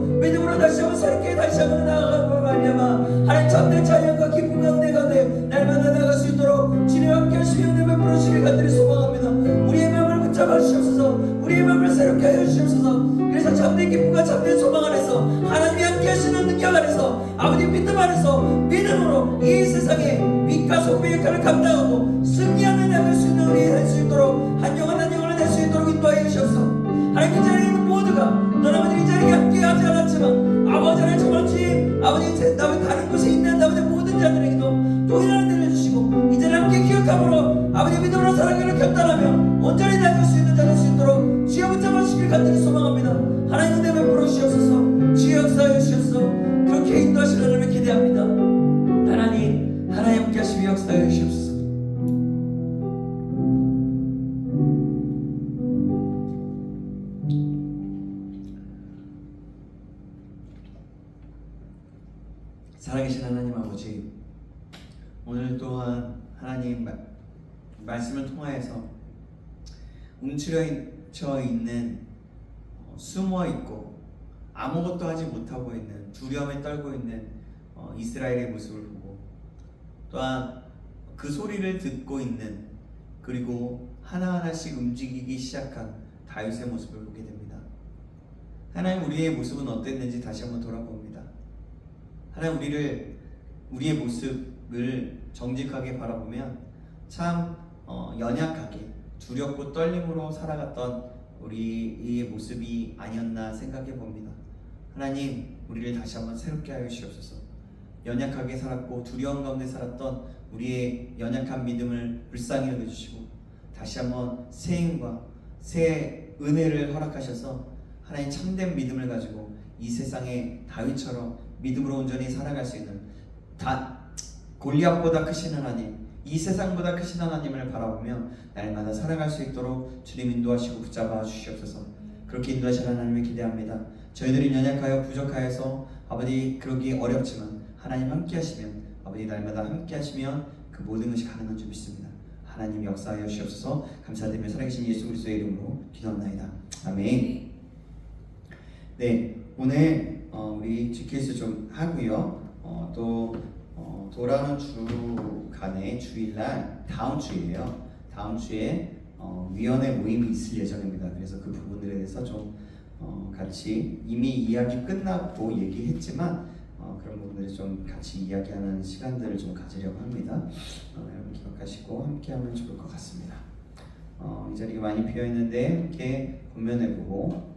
아버지 믿음 안에서 믿음으로 이 세상에 빛과 소금의 역할을 감당하고 승리하는 나갈 수 있는 우리 할 수 있도록 한 영혼 한 영혼을 낼 수 있도록 인도하여 주시옵소서. 하나님 그 자리에 있는 모두가 너나만 이 자리에 함께 하지 않았지만 아버지 하나님 정말 주님 아버지 다른 곳에 있는 아버지 모든 자들에게도 동일한 은혜를 주시고 이 자리에 함께 기억함으로 아버지 믿음으로 살아가기를 결단하며 온전히 나갈 수 있는 자를 수 있도록 주여 붙잡아주시길 간절히 소망합니다. 하나님 은혜 베풀어 주시옵소서. 주여 역사하여 주시옵소서. 그렇게 인도하시는 하나님을 기대합니다. 하나님 함께 하시며 역사하여 주시옵소서. 살아계신 하나님 아버지, 오늘 또한 하나님 말씀을 통하여서 움츠러져 있는 숨어 있고 아무것도 하지 못하고 있는 두려움에 떨고 있는 이스라엘의 모습을 보고 또한 그 소리를 듣고 있는 그리고 하나하나씩 움직이기 시작한 다윗의 모습을 보게 됩니다. 하나님 우리의 모습은 어땠는지 다시 한번 돌아봅니다. 하나님 우리의 모습을 정직하게 바라보면 참 연약하게 두렵고 떨림으로 살아갔던 우리의 모습이 아니었나 생각해 봅니다. 하나님 우리를 다시 한번 새롭게 하여 주시옵소서. 연약하게 살았고 두려움 가운데 살았던 우리의 연약한 믿음을 불쌍히 여겨주시고 다시 한번 새 힘과 새 은혜를 허락하셔서 하나님 참된 믿음을 가지고 이 세상에 다윗처럼 믿음으로 온전히 살아갈 수 있는 골리앗보다 크신 하나님, 이 세상보다 크신 하나님을 바라보며 날마다 살아갈 수 있도록 주님 인도하시고 붙잡아 주시옵소서. 그렇게 인도하시는 하나님을 기대합니다. 저희들이 연약하여 부족하여서 아버지 그러기 어렵지만 하나님 함께 하시면 아버지 날마다 함께 하시면 그 모든 것이 가능한 줄 믿습니다. 하나님 역사하여 주시옵소서. 감사드리며 살아계신 예수 그리스도의 이름으로 기도합나이다. 아멘. 네, 오늘 우리 GKS 좀 하고요. 또 돌아오는 주간의 주일날 다음 주예요. 다음 주에 위원회 모임이 있을 예정입니다. 그래서 그 부분들에 대해서 좀 같이 이미 이야기 끝나고 얘기했지만 그런 부분들을 좀 같이 이야기하는 시간들을 좀 가지려고 합니다. 여러분 기억하시고 함께하면 좋을 것 같습니다. 이 자리가 많이 비어있는데 함께 권면해보고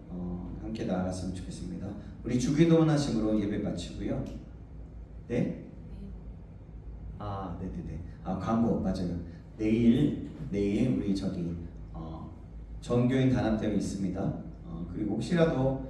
함께 나아갔으면 좋겠습니다. 우리 주기도문 하심으로 예배 마치고요. 네? 네네네. 광고 맞아요. 내일 우리 전교인 단합대회 있습니다. 그리고 혹시라도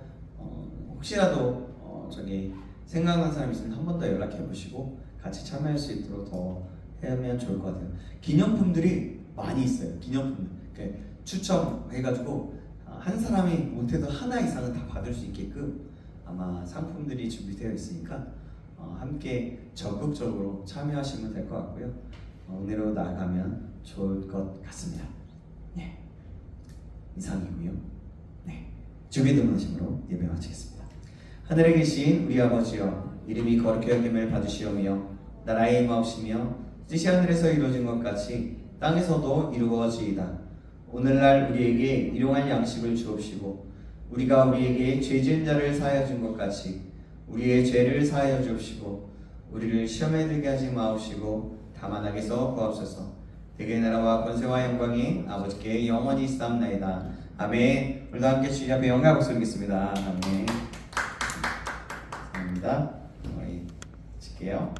생각나는 사람 있으면 한 번 더 연락해 보시고 같이 참여할 수 있도록 더 하면 좋을 것 같아요. 기념품들이 많이 있어요. 기념품들. 그러니까 추첨해가지고 한 사람이 못해도 하나 이상은 다 받을 수 있게끔 아마 상품들이 준비되어 있으니까 함께 적극적으로 참여하시면 될 것 같고요. 은혜로 나아가면 좋을 것 같습니다. 네, 이상이고요. 네, 주기도문 하심으로 예배 마치겠습니다. 하늘에 계신 우리 아버지여, 이름이 거룩히 여김을 받으시오며 나라의 임하옵시며 뜻이 하늘에서 이루어진 것 같이 땅에서도 이루어지이다. 오늘날 우리에게 일용할 양식을 주옵시고 우리가 우리에게 죄 지은 자를 사하여 준 것 같이 우리의 죄를 사하여 주옵시고 우리를 시험에 들게 하지 마옵시고 다만 악에서 구하옵소서. 대개 나라와 권세와 영광이 아버지께 영원히 있사옵나이다. 아멘. 우리도 함께 주님 앞에 영광 박수 드리겠습니다. 아멘. 감사합니다. 우리 칠게요.